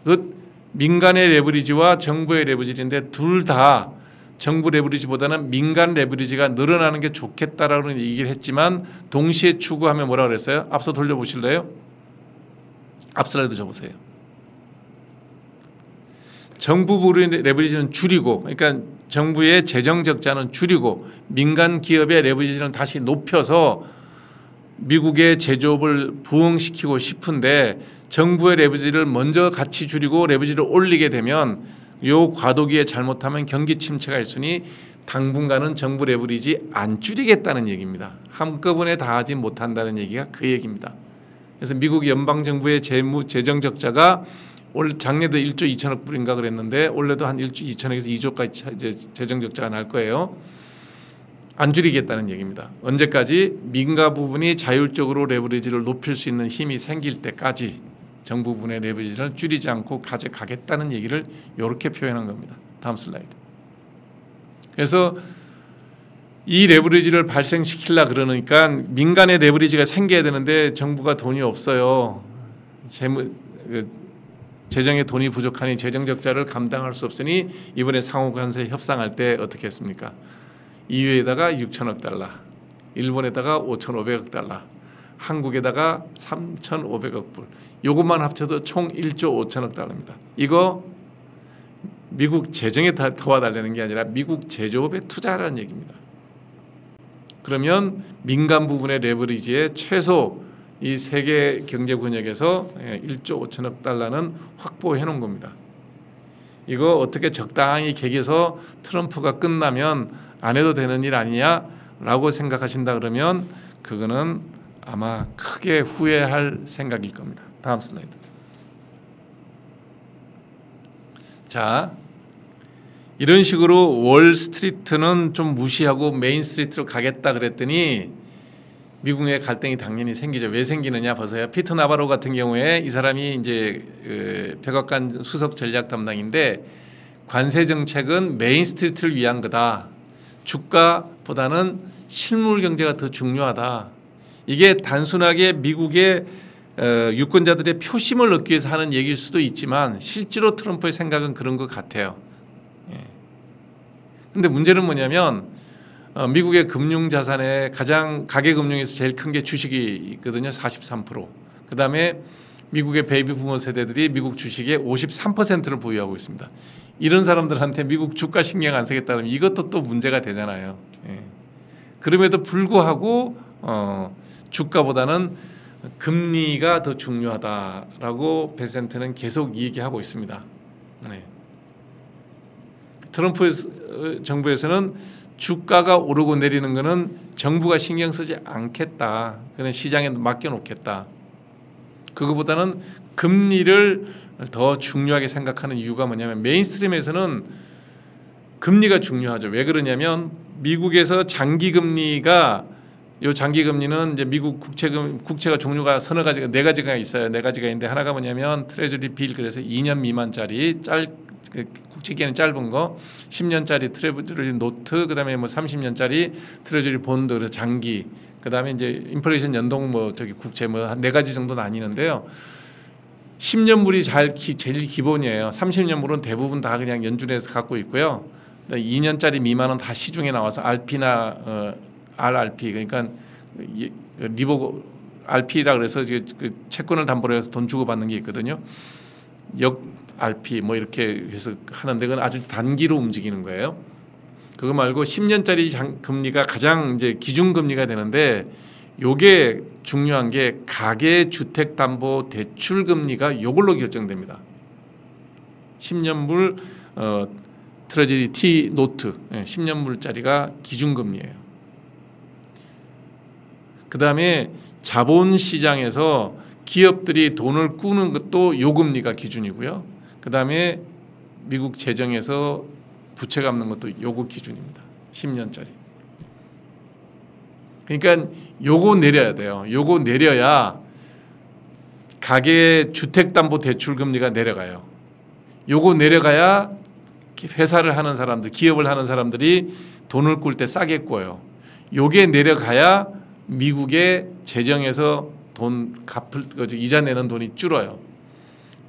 S1: 그 민간의 레버리지와 정부의 레버리지인데 둘 다 정부 레버리지보다는 민간 레버리지가 늘어나는 게 좋겠다라는 얘기를 했지만 동시에 추구하면 뭐라 그랬어요? 앞서 돌려보실래요? 앞 슬라이드 줘보세요. 정부 부분의 레버리지는 줄이고 그러니까 정부의 재정 적자는 줄이고 민간 기업의 레버리지는 다시 높여서 미국의 제조업을 부흥시키고 싶은데 정부의 레버리지를 먼저 같이 줄이고 레버리지를 올리게 되면 요 과도기에 잘못하면 경기 침체가 있으니 당분간은 정부 레버리지 안 줄이겠다는 얘기입니다. 한꺼번에 다 하지 못한다는 얘기가 그 얘기입니다. 그래서 미국 연방 정부의 재정 적자가 올 작년도 1조 2천억 불인가 그랬는데 올해도 한 1조 2천억에서 2조까지 이제 재정 적자가 날 거예요. 안 줄이겠다는 얘기입니다. 언제까지? 민가 부분이 자율적으로 레버리지를 높일 수 있는 힘이 생길 때까지 정부 부분의 레버리지를 줄이지 않고 가져가겠다는 얘기를 이렇게 표현한 겁니다. 다음 슬라이드. 그래서 이 레버리지를 발생시키려 그러니까 민간의 레버리지가 생겨야 되는데 정부가 돈이 없어요. 재정에 돈이 부족하니 재정 적자를 감당할 수 없으니 이번에 상호관세 협상할 때 어떻게 했습니까? EU에다가 6천억 달러, 일본에다가 5,500억 달러, 한국에다가 3,500억 불. 이것만 합쳐도 총 1조 5천억 달러입니다. 이거 미국 재정에 도와달라는 게 아니라 미국 제조업에 투자하라는 얘기입니다. 그러면 민간 부분의 레버리지에 최소 이 세계 경제 권역에서 1조 5천억 달러는 확보해 놓은 겁니다. 이거 어떻게 적당히 개겨서 트럼프가 끝나면 안 해도 되는 일 아니냐라고 생각하신다 그러면 그거는 아마 크게 후회할 생각일 겁니다. 다음 슬라이드. 자, 이런 식으로 월스트리트는 좀 무시하고 메인스트리트로 가겠다 그랬더니 미국 내 갈등이 당연히 생기죠. 왜 생기느냐 보세요. 피터 나바로 같은 경우에 이 사람이 이제 백악관 수석 전략 담당인데 관세 정책은 메인스트리트를 위한 거다. 주가보다는 실물 경제가 더 중요하다. 이게 단순하게 미국의 유권자들의 표심을 얻기 위해서 하는 얘기일 수도 있지만 실제로 트럼프의 생각은 그런 것 같아요. 그런데 문제는 뭐냐면 미국의 금융자산의 가장 가계금융에서 제일 큰 게 주식이 있거든요. 43%. 그다음에 미국의 베이비 부모 세대들이 미국 주식의 53%를 보유하고 있습니다. 이런 사람들한테 미국 주가 신경 안 쓰겠다면 이것도 또 문제가 되잖아요. 그럼에도 불구하고 주가보다는 금리가 더 중요하다라고 베센트는 계속 얘기하고 있습니다. 트럼프 정부에서는 주가가 오르고 내리는 것은 정부가 신경 쓰지 않겠다. 그냥 시장에 맡겨놓겠다. 그거보다는 금리를 더 중요하게 생각하는 이유가 뭐냐면 메인스트림에서는 금리가 중요하죠. 왜 그러냐면 미국에서 장기금리가 요 장기금리는 이제 미국 국채가 종류가 서너 가지가 네 가지가 있어요. 네 가지가 있는데 하나가 뭐냐면 트레저리 빌 그래서 2년 미만짜리 국채기간이 짧은 거, 10년짜리 트레저리 노트, 그다음에 뭐 30년짜리 트레저리 본드, 그래서 장기, 그다음에 이제 인플레이션 연동 뭐 저기 국채 뭐 한 네 가지 정도 나뉘는데요. 10년물이 제일 기본이에요. 30년물은 대부분 다 그냥 연준에서 갖고 있고요. 2년짜리 미만은 다 시중에 나와서 RP나 RRP 그러니까 리보 RP라 그래서 그 채권을 담보로 해서 돈 주고 받는 게 있거든요. 역 RP 뭐 이렇게 해서 하는데 그건 아주 단기로 움직이는 거예요. 그거 말고 10년짜리 금리가 가장 이제 기준 금리가 되는데 요게 중요한 게 가계 주택 담보 대출 금리가 요걸로 결정됩니다. 10년물 트레저리 T 노트 10년물짜리가 기준 금리예요. 그다음에 자본시장에서 기업들이 돈을 꾸는 것도 요금리가 기준이고요. 그다음에 미국 재정에서 부채 갚는 것도 요거 기준입니다. 10년짜리. 그러니까 요거 내려야 돼요. 요거 내려야 가계 주택담보대출 금리가 내려가요. 요거 내려가야 회사를 하는 사람들, 기업을 하는 사람들이 돈을 꿀 때 싸게 꿔요. 요게 내려가야 미국의 재정에서 돈 갚을 이자 내는 돈이 줄어요.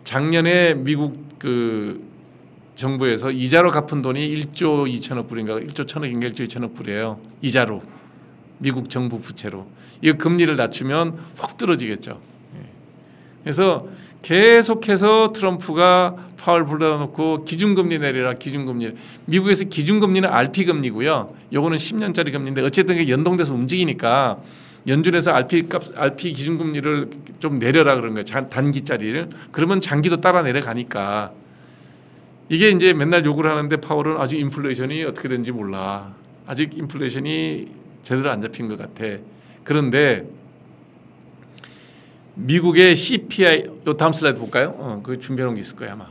S1: 작년에 미국 그 정부에서 이자로 갚은 돈이 1조 2천억 불인가 1조 1천억인가 1조 2천억 불이에요. 이자로 미국 정부 부채로. 이거 금리를 낮추면 확 떨어지겠죠. 그래서 계속해서 트럼프가 파월 불러놓고 기준금리 내리라 기준금리. 미국에서 기준금리는 RP금리고요. 요거는 10년짜리 금리인데 어쨌든 이게 연동돼서 움직이니까 연준에서 RP 기준금리를 좀 내려라 그런 거예요. 단기짜리를. 그러면 장기도 따라 내려가니까 이게 이제 맨날 욕을 하는데 파월은 아직 인플레이션이 어떻게 되는지 몰라. 아직 인플레이션이 제대로 안 잡힌 것 같아. 그런데 미국의 CPI, 요 다음 슬라이드 볼까요? 그 준비해놓은 게 있을 거예요 아마.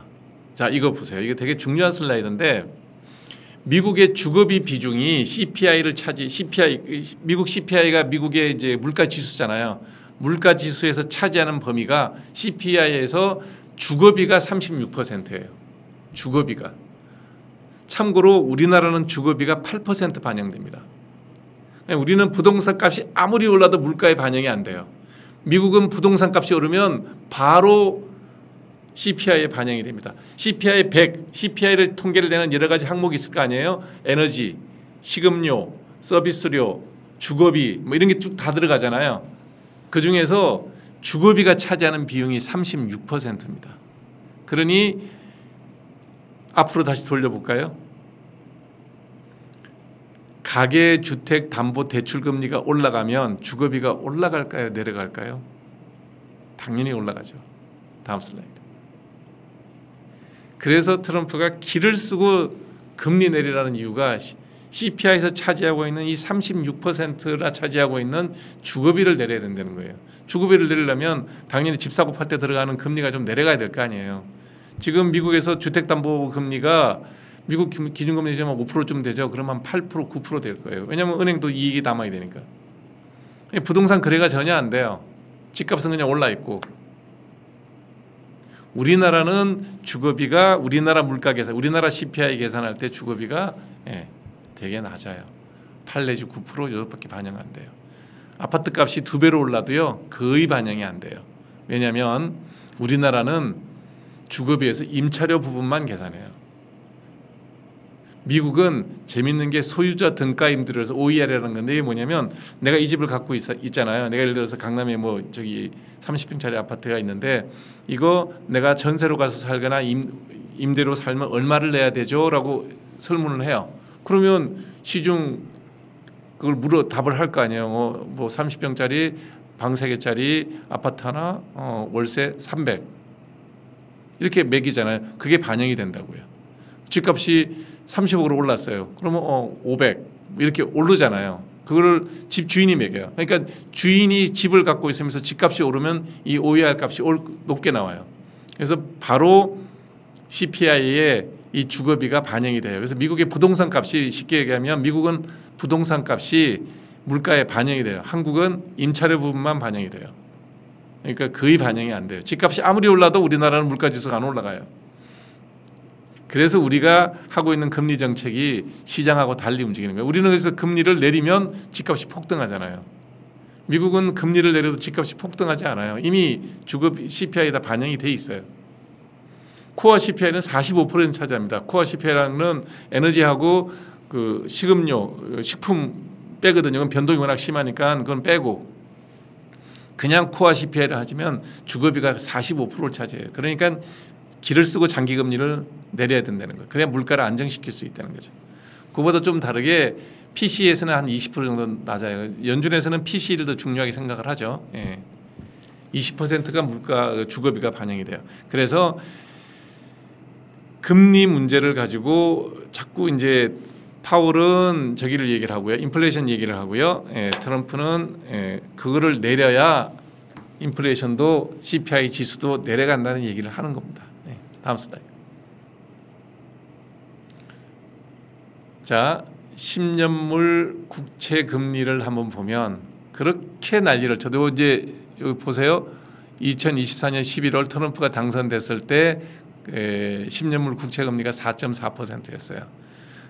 S1: 자, 이거 보세요. 이게 되게 중요한 슬라이드인데 미국의 주거비 비중이 CPI를 미국 CPI가 미국의 이제 물가 지수잖아요. 물가 지수에서 차지하는 범위가 CPI에서 주거비가 36%예요. 주거비가. 참고로 우리나라는 주거비가 8% 반영됩니다. 우리는 부동산 값이 아무리 올라도 물가에 반영이 안 돼요. 미국은 부동산 값이 오르면 바로 CPI에 반영이 됩니다. CPI 100, CPI를 통계를 내는 여러 가지 항목이 있을 거 아니에요. 에너지, 식음료, 서비스료, 주거비 뭐 이런 게 쭉 다 들어가잖아요. 그중에서 주거비가 차지하는 비용이 36%입니다. 그러니 앞으로 다시 돌려볼까요? 가계주택담보대출금리가 올라가면 주거비가 올라갈까요? 내려갈까요? 당연히 올라가죠. 다음 슬라이드. 그래서 트럼프가 기를 쓰고 금리 내리라는 이유가 CPI에서 차지하고 있는 이 36%나 차지하고 있는 주거비를 내려야 된다는 거예요. 주거비를 내리려면 당연히 집 사고 팔 때 들어가는 금리가 좀 내려가야 될 거 아니에요. 지금 미국에서 주택담보금리가 미국 기준금리 지금 5%쯤 되죠. 그러면 8%, 9% 될 거예요. 왜냐하면 은행도 이익이 남아야 되니까. 부동산 거래가 전혀 안 돼요. 집값은 그냥 올라 있고. 우리나라는 주거비가 우리나라 물가 계산, 우리나라 CPI 계산할 때 주거비가 되게 낮아요. 8 내지 9% 이것밖에 반영 안 돼요. 아파트 값이 2배로 올라도요 거의 반영이 안 돼요. 왜냐하면 우리나라는 주거비에서 임차료 부분만 계산해요. 미국은 재밌는 게 소유자 등가임대로 해서 OER이라는 건데 이게 뭐냐면 내가 이 집을 갖고 있잖아요. 내가 예를 들어서 강남에 뭐 저기 30평짜리 아파트가 있는데 이거 내가 전세로 가서 살거나 임대로 살면 얼마를 내야 되죠? 라고 설문을 해요. 그러면 시중 그걸 답을 할 거 아니에요. 뭐 30평짜리 방 3개짜리 아파트 하나 월세 300 이렇게 매기잖아요. 그게 반영이 된다고요. 집값이 30억으로 올랐어요. 그러면 500 이렇게 오르잖아요. 그거를 집 주인이 매겨요. 그러니까 주인이 집을 갖고 있으면서 집값이 오르면 이 OER 값이 높게 나와요. 그래서 바로 CPI에 이 주거비가 반영이 돼요. 그래서 미국의 부동산 값이 쉽게 얘기하면 미국은 부동산 값이 물가에 반영이 돼요. 한국은 임차료 부분만 반영이 돼요. 그러니까 거의 반영이 안 돼요. 집값이 아무리 올라도 우리나라는 물가 지수가 안 올라가요. 그래서 우리가 하고 있는 금리 정책이 시장하고 달리 움직이는 거예요. 우리는 그래서 금리를 내리면 집값이 폭등하잖아요. 미국은 금리를 내려도 집값이 폭등하지 않아요. 이미 주거 CPI에다 반영이 돼 있어요. 코어 CPI는 45% 차지합니다. 코어 CPI라는 에너지하고 그 식음료, 식품 빼거든요. 그건 변동이 워낙 심하니까 그건 빼고 그냥 코어 CPI를 하시면 주거비가 45%를 차지해요. 그러니까 기를 쓰고 장기 금리를 내려야 된다는 거예요. 그래야 물가를 안정시킬 수 있다는 거죠. 그보다 좀 다르게 PC에서는 한 20% 정도 낮아요. 연준에서는 PC를 더 중요하게 생각을 하죠. 20%가 물가 주거비가 반영이 돼요. 그래서 금리 문제를 가지고 자꾸 이제 파월은 저기를 얘기를 하고요. 인플레이션 얘기를 하고요. 트럼프는 그거를 내려야 인플레이션도 CPI 지수도 내려간다는 얘기를 하는 겁니다. 다음 슬라이드. 자, 10년물 국채 금리를 한번 보면 그렇게 난리를 쳐도 이제 여기 보세요. 2024년 11월 트럼프가 당선됐을 때 10년물 국채 금리가 4.4%였어요.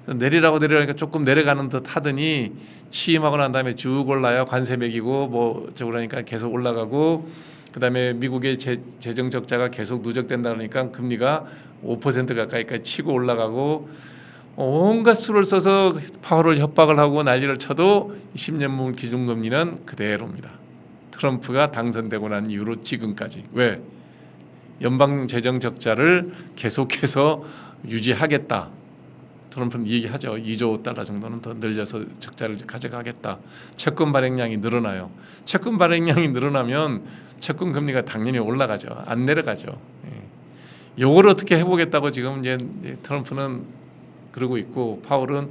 S1: 내리라고 내리라니까 조금 내려가는 듯 하더니 취임하고 난 다음에 쭉 올라요. 관세 매기고 뭐 그러니까 계속 올라가고 그다음에 미국의 재정 적자가 계속 누적된다 그러니까 금리가 5% 가까이까지 치고 올라가고 온갖 수를 써서 파월을 협박을 하고 난리를 쳐도 10년물 기준금리는 그대로입니다. 트럼프가 당선되고 난 이후로 지금까지. 왜? 연방 재정 적자를 계속해서 유지하겠다. 트럼프는 얘기하죠. 2조 달러 정도는 더 늘려서 적자를 가져가겠다. 채권 발행량이 늘어나요. 채권 발행량이 늘어나면 채권 금리가 당연히 올라가죠. 안 내려가죠. 요걸 어떻게 해보겠다고 지금 이제 트럼프는 그러고 있고, 파월은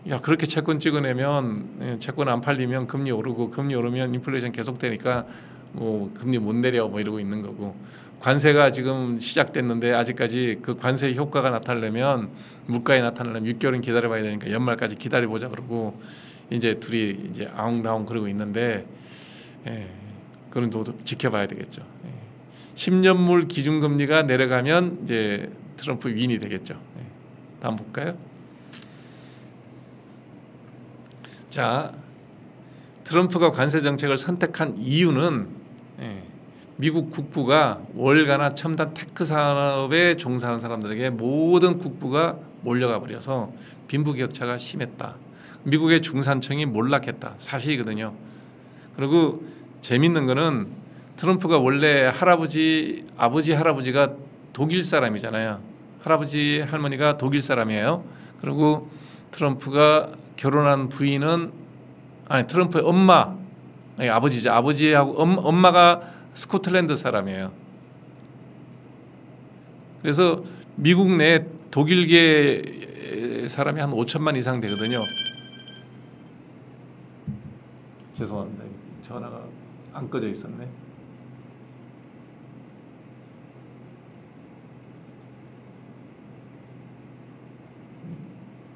S1: 야 그렇게 채권 찍어내면 채권 안 팔리면 금리 오르고, 금리 오르면 인플레이션 계속되니까 뭐 금리 못 내려 뭐 이러고 있는 거고, 관세가 지금 시작됐는데 아직까지 그 관세 효과가 나타나려면, 물가에 나타나려면 6개월은 기다려봐야 되니까 연말까지 기다려보자 그러고 이제 둘이 이제 아웅다웅 그러고 있는데, 그런 것도 지켜봐야 되겠죠. 10년물 기준금리가 내려가면 이제 트럼프 윈이 되겠죠. 다음 볼까요? 자, 트럼프가 관세 정책을 선택한 이유는 미국 국부가 월가나 첨단 테크 산업에 종사하는 사람들에게 모든 국부가 몰려가 버려서 빈부격차가 심했다. 미국의 중산층이 몰락했다. 사실이거든요. 그리고 재밌는 거는 트럼프가 원래 아버지 할아버지가 독일 사람이잖아요. 할아버지 할머니가 독일 사람이에요. 그리고 트럼프가 결혼한 부인은 트럼프의 아버지죠. 아버지하고 엄마가 스코틀랜드 사람이에요. 그래서 미국 내 독일계 사람이 한 5천만 이상 되거든요. 죄송합니다. 전화가 안 꺼져 있었네.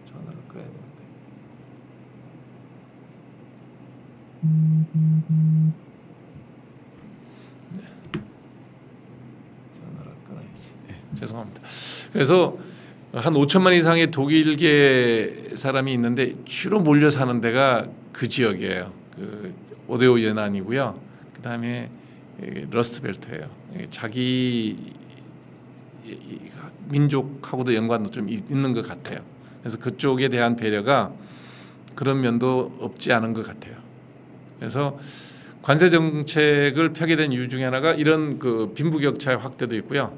S1: 전화를 꺼야 되는데. 네. 전화를 끊어야지. 죄송합니다. 그래서 한 5천만 이상의 독일계 사람이 있는데 주로 몰려 사는 데가 그 지역이에요. 그 오데오 연안이고요. 그 다음에 러스트벨트예요. 자기 민족하고도 연관도 좀 있는 것 같아요. 그래서 그쪽에 대한 배려가 그런 면도 없지 않은 것 같아요. 그래서 관세 정책을 펴게 된 이유 중에 하나가 이런 그 빈부격차의 확대도 있고요.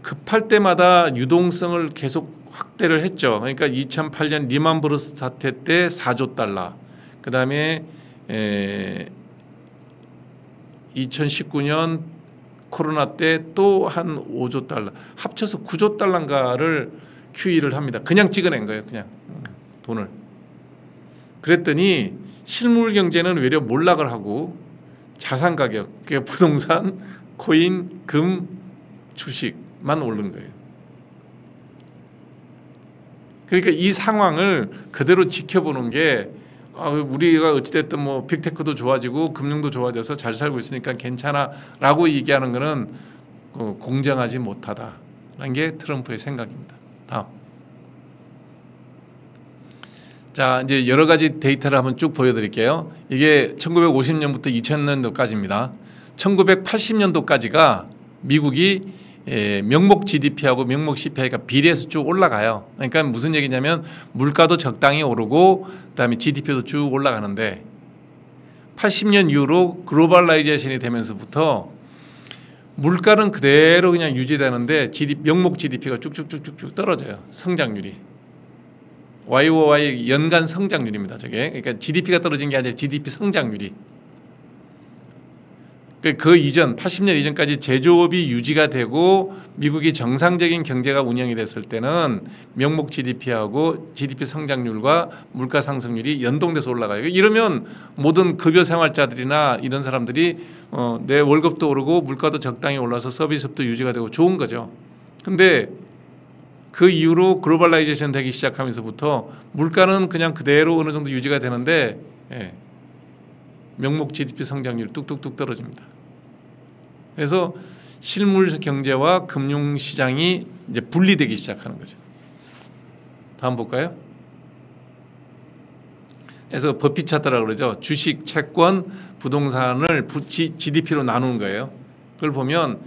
S1: 급할 때마다 유동성을 계속 확대를 했죠. 그러니까 2008년 리만 브러스 사태 때 4조 달러, 그 다음에 2019년 코로나 때 또 한 5조 달러, 합쳐서 9조 달러인가를 QE를 합니다. 그냥 찍어낸 거예요. 그냥 돈을. 그랬더니 실물 경제는 외려 몰락을 하고 자산 가격, 그러니까 부동산, 코인, 금, 주식만 오른 거예요. 그러니까 이 상황을 그대로 지켜보는 게 우리가 어찌됐든 뭐 빅테크도 좋아지고 금융도 좋아져서 잘 살고 있으니까 괜찮아라고 얘기하는 것은 공정하지 못하다라는 게 트럼프의 생각입니다. 다음. 자, 이제 여러 가지 데이터를 한번 쭉 보여드릴게요. 이게 1950년부터 2000년도까지입니다. 1980년도까지가 미국이 명목 GDP하고 명목 CPI가 비례해서 쭉 올라가요. 그러니까 무슨 얘기냐면 물가도 적당히 오르고 그다음에 GDP도 쭉 올라가는데 80년 이후로 글로벌라이제이션이 되면서부터 물가는 그대로 그냥 유지되는데 명목 GDP가 쭉쭉쭉쭉 떨어져요. 성장률이. YOY 연간 성장률입니다. 저게. 그러니까 GDP가 떨어진 게 아니라 GDP 성장률이. 그 이전 80년 이전까지 제조업이 유지가 되고 미국이 정상적인 경제가 운영이 됐을 때는 명목 GDP하고 GDP 성장률과 물가 상승률이 연동돼서 올라가요. 이러면 모든 급여 생활자들이나 이런 사람들이 내 월급도 오르고 물가도 적당히 올라서 서비스업도 유지가 되고 좋은 거죠. 근데 그 이후로 글로벌라이제이션 되기 시작하면서부터 물가는 그냥 그대로 어느 정도 유지가 되는데 명목 GDP 성장률이 뚝뚝뚝 떨어집니다. 그래서 실물 경제와 금융 시장이 이제 분리되기 시작하는 거죠. 다음 볼까요? 그래서 버핏 차트라고 그러죠. 주식, 채권, 부동산을 GDP로 나누는 거예요. 그걸 보면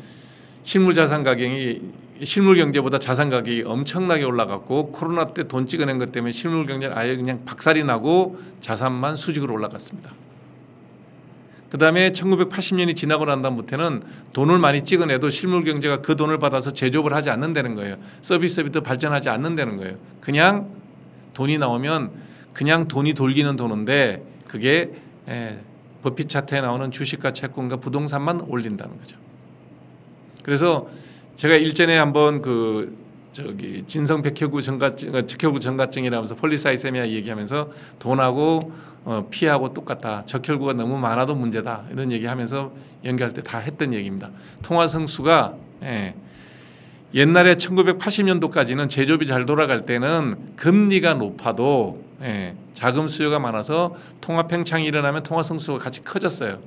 S1: 실물 자산 가격이 실물 경제보다 자산 가격이 엄청나게 올라갔고 코로나 때 돈 찍어낸 것 때문에 실물 경제는 아예 그냥 박살이 나고 자산만 수직으로 올라갔습니다. 그 다음에 1980년이 지나고 난 다음부터는 돈을 많이 찍어내도 실물 경제가 그 돈을 받아서 제조업을 하지 않는다는 거예요. 서비스업이 더 발전하지 않는다는 거예요. 그냥 돈이 나오면 그냥 돈이 돌기는 도는데 그게 버핏 차트에 나오는 주식과 채권과 부동산만 올린다는 거죠. 그래서 제가 일전에 한번 저기 진성 백혈구 증가증이라면서 폴리사이세미아 얘기하면서 돈하고 피하고 똑같다. 적혈구가 너무 많아도 문제다. 이런 얘기하면서 연기할 때 다 했던 얘기입니다. 통화성수가 옛날에 1980년도까지는 제조업이 잘 돌아갈 때는 금리가 높아도 자금 수요가 많아서 통화 팽창이 일어나면 통화성수가 같이 커졌어요.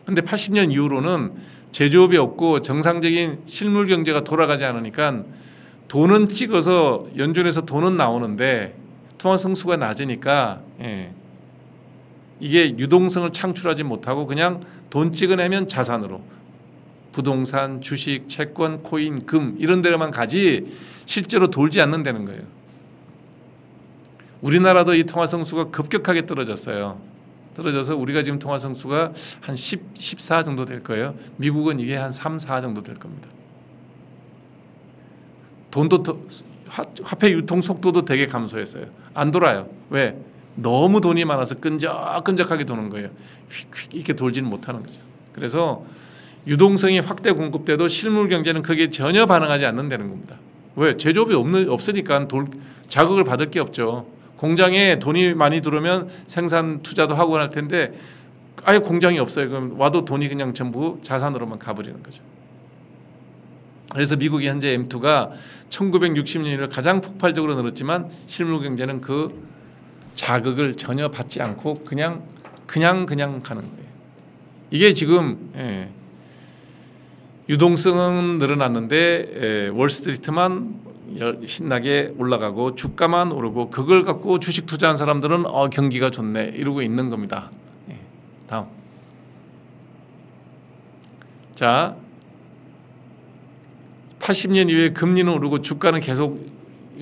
S1: 근데 80년 이후로는 제조업이 없고 정상적인 실물 경제가 돌아가지 않으니까 돈은 찍어서 연준에서 돈은 나오는데 통화성수가 낮으니까 이게 유동성을 창출하지 못하고 그냥 돈 찍어내면 자산으로 부동산, 주식, 채권, 코인, 금 이런 데로만 가지 실제로 돌지 않는다는 거예요. 우리나라도 이 통화성수가 급격하게 떨어졌어요. 떨어져서 우리가 지금 통화성수가 한 14 정도 될 거예요. 미국은 이게 한 3, 4 정도 될 겁니다. 돈도 화폐 유통 속도도 되게 감소했어요. 안 돌아요. 왜? 너무 돈이 많아서 끈적끈적하게 도는 거예요. 휙휙 이렇게 돌지는 못하는 거죠. 그래서 유동성이 확대 공급돼도 실물 경제는 거기에 전혀 반응하지 않는다는 겁니다. 왜? 제조업이 없으니까 자극을 받을 게 없죠. 공장에 돈이 많이 들어오면 생산 투자도 하고 할 텐데 아예 공장이 없어요. 그럼 와도 돈이 그냥 전부 자산으로만 가버리는 거죠. 그래서 미국이 현재 M2가 1960년 이후 가장 폭발적으로 늘었지만 실물 경제는 그 자극을 전혀 받지 않고 그냥 가는 거예요. 이게 지금 유동성은 늘어났는데 월스트리트만 신나게 올라가고 주가만 오르고 그걸 갖고 주식 투자한 사람들은 경기가 좋네 이러고 있는 겁니다. 다음. 자, 80년 이후에 금리는 오르고 주가는 계속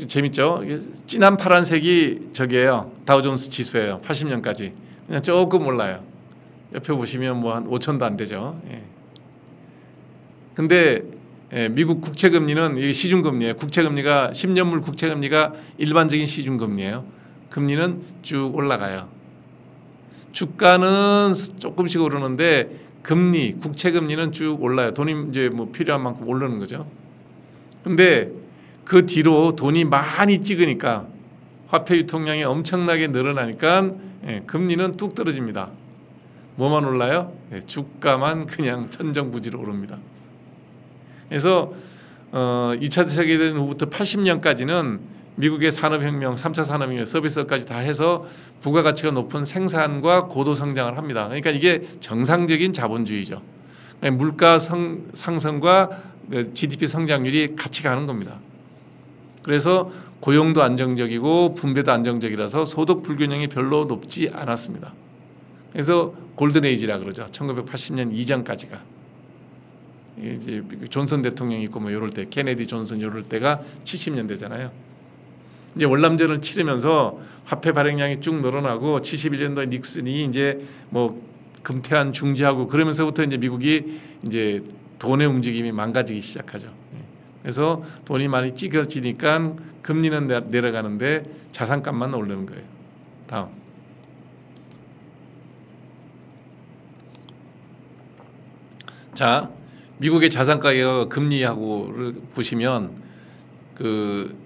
S1: 재밌죠? 진한 파란색이 저기예요. 다우존스 지수예요. 80년까지 그냥 조금 올라요. 옆에 보시면 뭐 한 5천도 안 되죠. 근데 미국 국채금리는 이게 시중금리예요. 국채금리가 10년물 국채금리가 일반적인 시중금리예요. 금리는 쭉 올라가요. 주가는 조금씩 오르는데 금리, 국채금리는 쭉 올라요. 돈이 이제 뭐 필요한 만큼 오르는 거죠. 근데 그 뒤로 돈이 많이 찍으니까 화폐 유통량이 엄청나게 늘어나니까 금리는 뚝 떨어집니다. 뭐만 올라요? 주가만 그냥 천정부지로 오릅니다. 그래서 2차 세계대전 후부터 80년까지는 미국의 산업혁명, 3차 산업혁명, 서비스까지 다 해서 부가가치가 높은 생산과 고도 성장을 합니다. 그러니까 이게 정상적인 자본주의죠. 물가 상승과 GDP 성장률이 같이 가는 겁니다. 그래서 고용도 안정적이고 분배도 안정적이라서 소득 불균형이 별로 높지 않았습니다. 그래서 골든에이지라 그러죠. 1980년 이전까지가. 이제 존슨 대통령이 있고 뭐 이럴 때 케네디 존슨 이럴 때가 70년대잖아요. 이제 월남전을 치르면서 화폐 발행량이 쭉 늘어나고 71년도에 닉슨이 이제 뭐 금태환 중지하고 그러면서부터 이제 미국이 이제 돈의 움직임이 망가지기 시작하죠. 그래서 돈이 많이 찌그러지니까 금리는 내려가는데 자산값만 오르는 거예요. 다음. 자, 미국의 자산 가격 금리하고를 보시면 그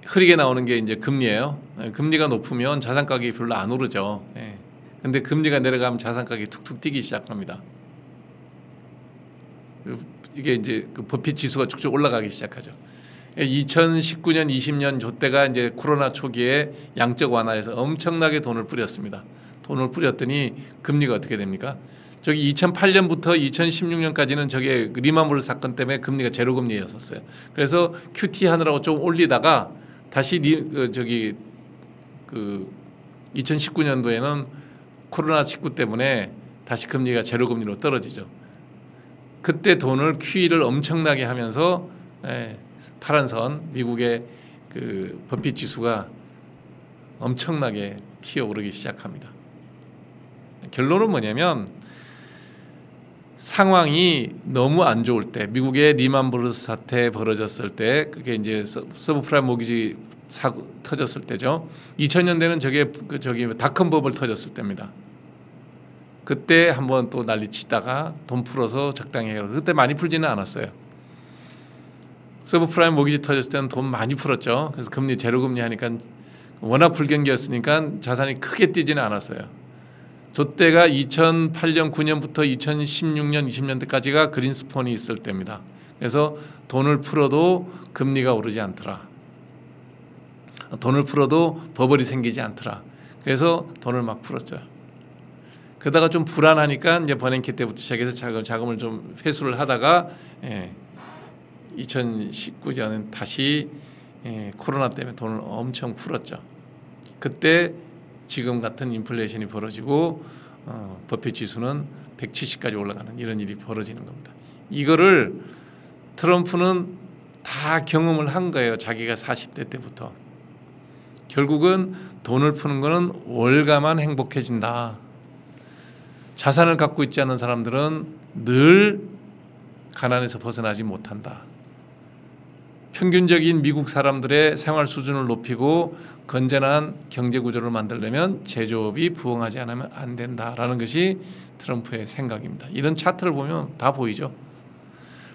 S1: 흐리게 나오는 게 이제 금리예요. 금리가 높으면 자산 가격이 별로 안 오르죠. 근데 금리가 내려가면 자산 가격이 툭툭 뛰기 시작합니다. 이게 이제 그 버핏 지수가 쭉쭉 올라가기 시작하죠. 2019년, 20년 저때가 이제 코로나 초기에 양적 완화해서 엄청나게 돈을 뿌렸습니다. 돈을 뿌렸더니 금리가 어떻게 됩니까? 저기 2008년부터 2016년까지는 저게 리만브러스 사건 때문에 금리가 제로 금리였었어요. 그래서 QT 하느라고 좀 올리다가 다시 2019년도에는 코로나19 때문에 다시 금리가 제로 금리로 떨어지죠. 그때 돈을 QE를 엄청나게 하면서 파란 선 미국의 그 버핏 지수가 엄청나게 튀어오르기 시작합니다. 결론은 뭐냐면 상황이 너무 안 좋을 때 미국의 리만브러스 사태 벌어졌을 때 그게 이제 서브프라임 모기지 사고 터졌을 때죠. 2000년대는 저기 닷컴 버블 터졌을 때입니다. 그때 한번 또 난리치다가 돈 풀어서 적당히 해요. 그때 많이 풀지는 않았어요. 서브프라임 모기지 터졌을 때는 돈 많이 풀었죠. 그래서 금리 제로 금리 하니까 워낙 불경기였으니까 자산이 크게 뛰지는 않았어요. 저때가 2008년 9년부터 2016년 20년대까지가 그린스폰이 있을 때입니다. 그래서 돈을 풀어도 금리가 오르지 않더라. 돈을 풀어도 버블이 생기지 않더라. 그래서 돈을 막 풀었죠. 그러다가 좀 불안하니까 이제 버냉키 때부터 시작해서 자금을 좀 회수를 하다가 2019년은 다시 코로나 때문에 돈을 엄청 풀었죠. 그때 지금 같은 인플레이션이 벌어지고 버핏 지수는 170까지 올라가는 이런 일이 벌어지는 겁니다. 이거를 트럼프는 다 경험을 한 거예요. 자기가 40대 때부터. 결국은 돈을 푸는 거는 월가만 행복해진다. 자산을 갖고 있지 않은 사람들은 늘 가난에서 벗어나지 못한다. 평균적인 미국 사람들의 생활 수준을 높이고 건전한 경제 구조를 만들려면 제조업이 부흥하지 않으면 안 된다라는 것이 트럼프의 생각입니다. 이런 차트를 보면 다 보이죠.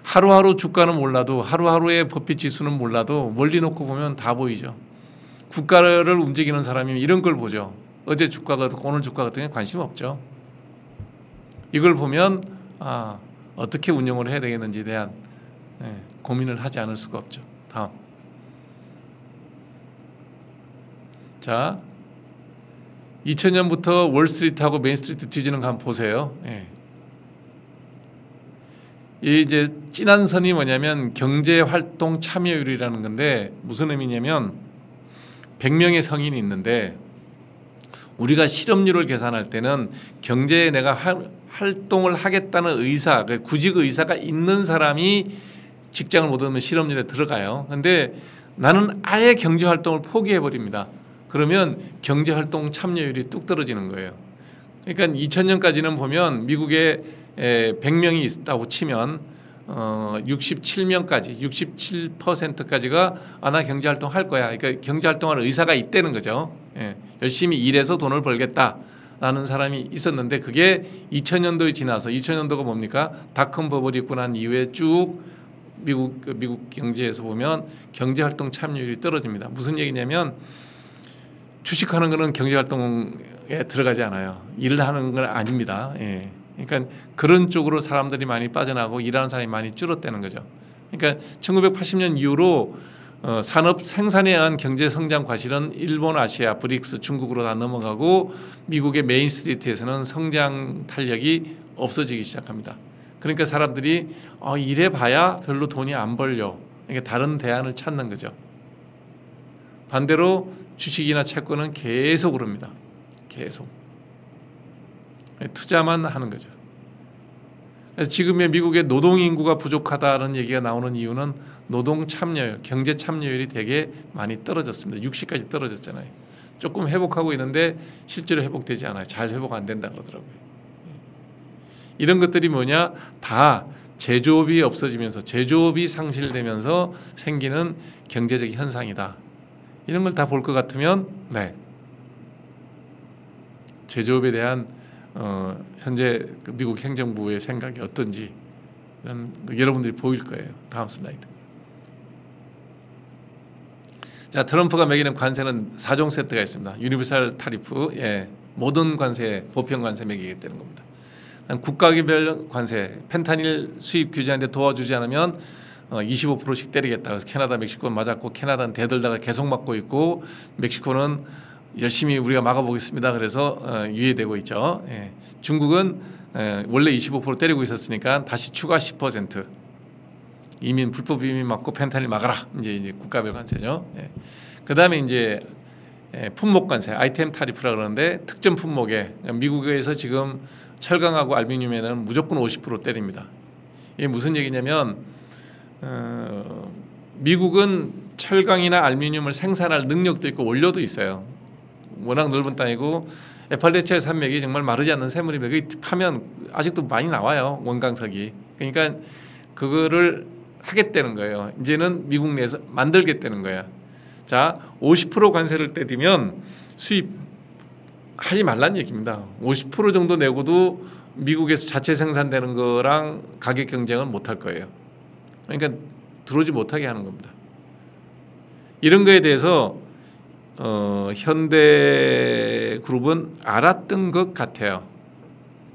S1: 하루하루 주가는 몰라도 하루하루의 버핏 지수는 몰라도 멀리 놓고 보면 다 보이죠. 국가를 움직이는 사람이 이런 걸 보죠. 어제 주가가 오늘 주가 같은 게 관심 없죠. 이걸 보면 어떻게 운영을 해야 되겠는지에 대한 고민을 하지 않을 수가 없죠. 다음. 자, 2000년부터 월스트리트하고 메인스트리트 뒤지는 거 한번 보세요. 이 이제 진한 선이 뭐냐면 경제활동 참여율이라는 건데 무슨 의미냐면 100명의 성인이 있는데 우리가 실업률을 계산할 때는 경제에 내가 활동을 하겠다는 의사, 구직 의사가 있는 사람이 직장을 못 얻으면 실업률에 들어가요. 근데 나는 아예 경제활동을 포기해버립니다. 그러면 경제활동 참여율이 뚝 떨어지는 거예요. 그러니까 2000년까지는 보면 미국에 100명이 있다고 치면 67명까지 67%까지가 나 경제활동 할 거야. 그러니까 경제활동할 의사가 있다는 거죠. 열심히 일해서 돈을 벌겠다라는 사람이 있었는데 그게 2000년도에 지나서 2000년도가 뭡니까? 닷컴 버블이 있고 난 이후에 쭉 미국 경제에서 보면 경제활동 참여율이 떨어집니다. 무슨 얘기냐면 주식하는 거는 경제활동에 들어가지 않아요. 일을 하는 건 아닙니다. 그러니까 그런 쪽으로 사람들이 많이 빠져나가고 일하는 사람이 많이 줄었다는 거죠. 그러니까 1980년 이후로 산업 생산에 의한 경제 성장 과실은 일본, 아시아, 브릭스, 중국으로 다 넘어가고 미국의 메인스트리트에서는 성장 탄력이 없어지기 시작합니다. 그러니까 사람들이 일해봐야 별로 돈이 안 벌려. 그러니까 다른 대안을 찾는 거죠. 반대로 주식이나 채권은 계속 오릅니다. 계속. 투자만 하는 거죠. 그래서 지금의 미국의 노동 인구가 부족하다는 얘기가 나오는 이유는 노동 참여율, 경제 참여율이 되게 많이 떨어졌습니다. 60까지 떨어졌잖아요. 조금 회복하고 있는데 실제로 회복되지 않아요. 잘 회복 안 된다 그러더라고요. 이런 것들이 뭐냐? 다 제조업이 없어지면서 제조업이 상실되면서 생기는 경제적 현상이다. 이런 걸 다 볼 것 같으면 제조업에 대한 현재 미국 행정부의 생각이 어떤지 이런 여러분들이 보일 거예요. 다음 슬라이드. 자, 트럼프가 매기는 관세는 4종 세트가 있습니다. 유니버설 타리프, 모든 관세, 보편 관세 매기겠다는 겁니다. 국가별 관세, 펜타닐 수입 규제하는데 도와주지 않으면 25%씩 때리겠다. 그래서 캐나다, 멕시코는 맞았고 캐나다는 대들다가 계속 맞고 있고 멕시코는 열심히 우리가 막아보겠습니다. 그래서 유예되고 있죠. 중국은 원래 25% 때리고 있었으니까 다시 추가 10% 불법 이민 막고 펜타닐 막아라. 이제 국가별 관세죠. 그 다음에 이제 품목 관세, 아이템 타리프라 그러는데 특정 품목에 미국에서 지금 철강하고 알루미늄에는 무조건 50% 때립니다. 이게 무슨 얘기냐면 미국은 철강이나 알루미늄을 생산할 능력도 있고 원료도 있어요. 워낙 넓은 땅이고 에팔레치아 산맥이 정말 마르지 않는 샘물이 여기 파면 아직도 많이 나와요. 원광석이. 그러니까 그거를 하겠다는 거예요. 이제는 미국 내에서 만들겠다는 거야. 자, 50% 관세를 때리면 수입하지 말란 얘기입니다. 50% 정도 내고도 미국에서 자체 생산되는 거랑 가격 경쟁은 못할 거예요. 그러니까 들어오지 못하게 하는 겁니다. 이런 거에 대해서 현대그룹은 알았던 것 같아요.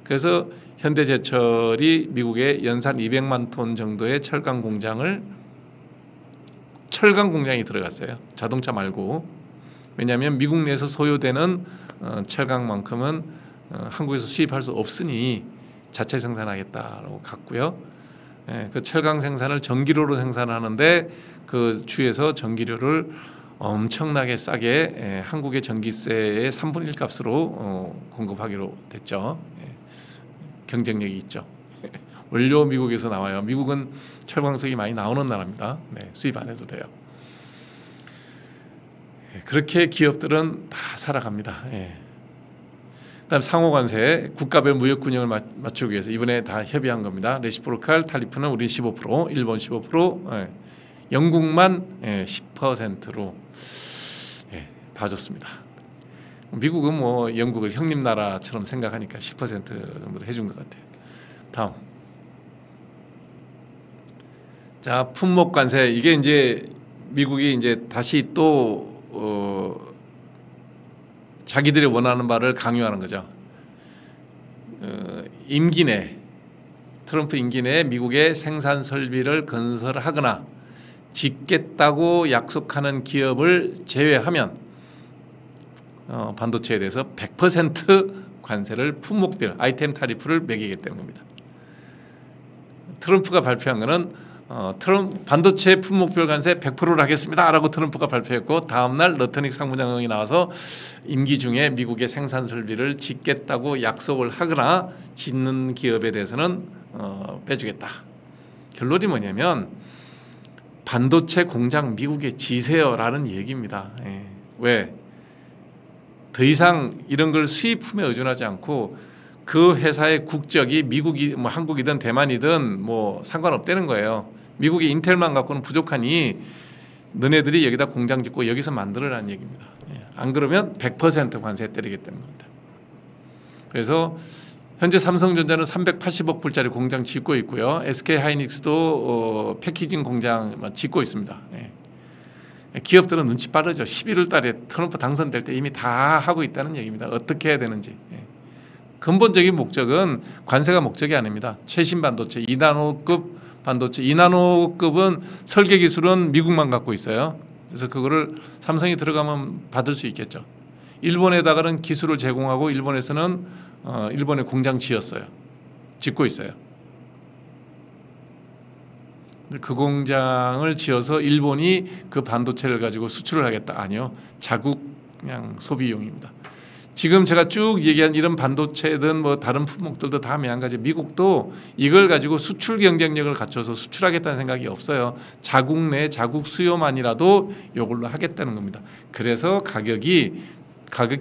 S1: 그래서 현대제철이 미국에 연산 200만 톤 정도의 철강 공장이 들어갔어요. 자동차 말고. 왜냐하면 미국 내에서 소요되는 철강만큼은 한국에서 수입할 수 없으니 자체 생산하겠다고 갔고요. 그 철강 생산을 전기료로 생산하는데 그 주에서 전기료를 엄청나게 싸게 한국의 전기세의 3분의 1 값으로 공급하기로 됐죠. 경쟁력이 있죠. 원료 미국에서 나와요. 미국은 철광석이 많이 나오는 나라입니다. 수입 안 해도 돼요. 그렇게 기업들은 다 살아갑니다. 그다음 상호관세, 국가별 무역 균형을 맞추기 위해서 이번에 다 협의한 겁니다. 레시프로칼 타리프는 우리 15%, 일본 15%, 영국만 10%로 다 줬습니다. 미국은 뭐 영국을 형님 나라처럼 생각하니까 10% 정도로 해준 것 같아요. 다음. 자, 품목 관세. 이게 이제 미국이 이제 다시 또 자기들이 원하는 바를 강요하는 거죠. 임기 내 트럼프 임기 내에 미국의 생산 설비를 건설하거나 짓겠다고 약속하는 기업을 제외하면 반도체에 대해서 100% 관세를 품목별 아이템 타리프를 매기겠다는 겁니다. 트럼프가 발표한 거는 반도체 품목별 관세 100%를 하겠습니다라고 트럼프가 발표했고 다음날 러터닉 상무장관이 나와서 임기 중에 미국의 생산 설비를 짓겠다고 약속을 하거나 짓는 기업에 대해서는 빼주겠다. 결론이 뭐냐면 반도체 공장 미국에 지세요라는 얘기입니다. 왜? 더 이상 이런 걸 수입품에 의존하지 않고 그 회사의 국적이 미국이 뭐 한국이든 대만이든 뭐 상관없다는 거예요. 미국의 인텔만 갖고는 부족하니 너네들이 여기다 공장 짓고 여기서 만들어라는 얘기입니다. 안 그러면 100% 관세 때리겠다는 겁니다. 그래서 현재 삼성전자는 380억 불짜리 공장 짓고 있고요. SK하이닉스도 패키징 공장 짓고 있습니다. 기업들은 눈치 빠르죠. 11월 달에 트럼프 당선될 때 이미 다 하고 있다는 얘기입니다. 어떻게 해야 되는지. 근본적인 목적은 관세가 목적이 아닙니다. 최신 반도체 2나노급 반도체 2나노급은 설계 기술은 미국만 갖고 있어요. 그래서 그거를 삼성이 들어가면 받을 수 있겠죠. 일본에다가는 기술을 제공하고 일본에서는 일본에 공장 짓고 있어요. 그 공장을 지어서 일본이 그 반도체를 가지고 수출을 하겠다. 아니요. 자국 그냥 소비용입니다. 지금 제가 쭉 얘기한 이런 반도체든 뭐 다른 품목들도 다 매한가지 미국도 이걸 가지고 수출 경쟁력을 갖춰서 수출하겠다는 생각이 없어요. 자국 내 자국 수요만이라도 이걸로 하겠다는 겁니다. 그래서 가격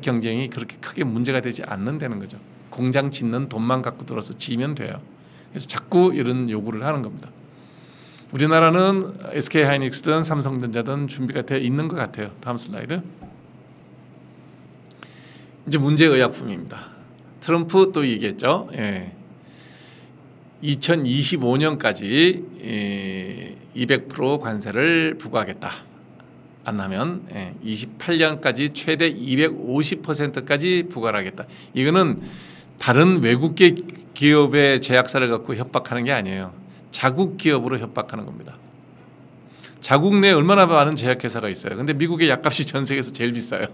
S1: 경쟁이 그렇게 크게 문제가 되지 않는다는 거죠. 공장 짓는 돈만 갖고 들어서 지면 돼요. 그래서 자꾸 이런 요구를 하는 겁니다. 우리나라는 SK하이닉스든 삼성전자든 준비가 되어 있는 것 같아요. 다음 슬라이드. 이제 문제 의약품입니다. 트럼프 또 얘기했죠. 2025년까지 200% 관세를 부과하겠다. 안 나면 28년까지 최대 250%까지 부과를 하겠다. 이거는 다른 외국 기업의 제약사를 갖고 협박하는 게 아니에요. 자국 기업으로 협박하는 겁니다. 자국 내에 얼마나 많은 제약회사가 있어요. 근데 미국의 약값이 전 세계에서 제일 비싸요.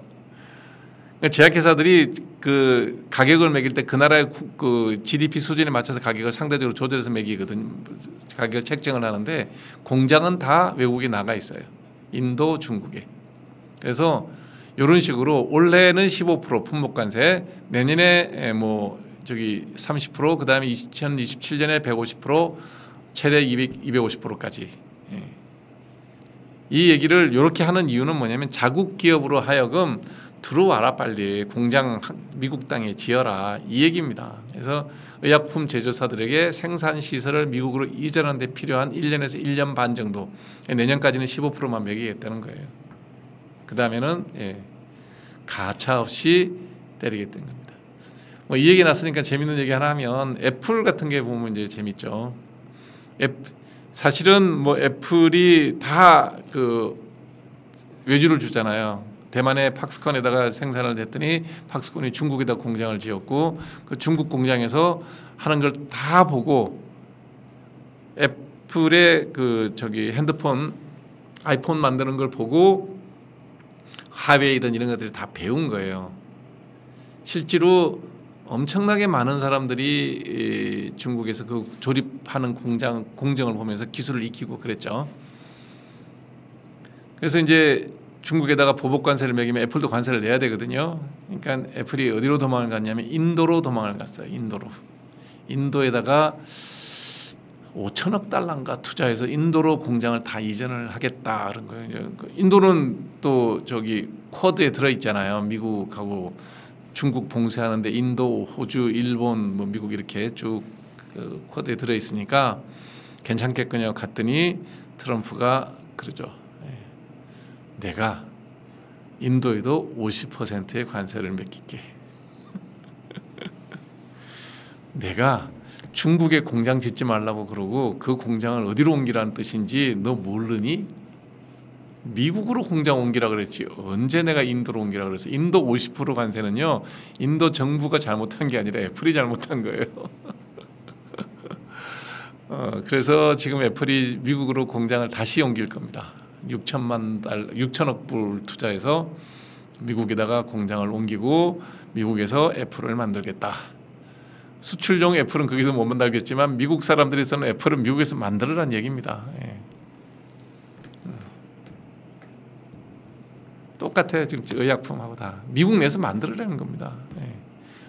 S1: 제약회사들이 그 가격을 매길 때 그 나라의 그 GDP 수준에 맞춰서 가격을 상대적으로 조절해서 매기거든. 가격을 책정을 하는데 공장은 다 외국에 나가 있어요. 인도, 중국에. 그래서 이런 식으로 올해는 15% 품목 관세, 내년에 뭐 저기 30%, 그다음에 2027년에 150%, 최대 250%까지. 이 얘기를 이렇게 하는 이유는 뭐냐면 자국 기업으로 하여금 들어와라 빨리 공장 미국 땅에 지어라 이 얘기입니다. 그래서 의약품 제조사들에게 생산 시설을 미국으로 이전하는 데 필요한 1년에서 1년 반 정도 내년까지는 15%만 매기겠다는 거예요. 그 다음에는 가차 없이 때리겠다는 겁니다. 뭐 이 얘기 났으니까 재밌는 얘기 하나 하면 애플 같은 게 보면 이제 재밌죠. 사실은 뭐 애플이 다 그 외주를 주잖아요. 대만의 팍스콘에다가 생산을 했더니 팍스콘이 중국에다 공장을 지었고 그 중국 공장에서 하는 걸 다 보고 애플의 그 저기 핸드폰 아이폰 만드는 걸 보고 하웨이든 이런 것들을 다 배운 거예요. 실제로 엄청나게 많은 사람들이 중국에서 그 조립하는 공정을 보면서 기술을 익히고 그랬죠. 그래서 이제 중국에다가 보복 관세를 매기면 애플도 관세를 내야 되거든요. 그러니까 애플이 어디로 도망을 갔냐면 인도로 도망을 갔어요. 인도에다가 5천억 달러인가 투자해서 인도로 공장을 다 이전을 하겠다 그런 거예요. 인도는 또 저기 쿼드에 들어 있잖아요. 미국하고 중국 봉쇄하는데 인도, 호주, 일본, 뭐 미국 이렇게 쭉 그 쿼드에 들어 있으니까 괜찮겠거냐 갔더니 트럼프가 그러죠. 내가 인도에도 50%의 관세를 매길게. 내가 중국에 공장 짓지 말라고 그러고 그 공장을 어디로 옮기라는 뜻인지 너 모르니? 미국으로 공장 옮기라 그랬지 언제 내가 인도로 옮기라 그랬어. 인도 50% 관세는요 인도 정부가 잘못한 게 아니라 애플이 잘못한 거예요. 그래서 지금 애플이 미국으로 공장을 다시 옮길 겁니다. 6천억 불 투자해서 미국에다가 공장을 옮기고 미국에서 애플을 만들겠다. 수출용 애플은 거기서 못 만들겠지만 미국 사람들에서는 애플은 미국에서 만들으라는 얘기입니다. 예. 똑같아요. 지금 의약품하고 다 미국 내에서 만들으라는 겁니다. 예.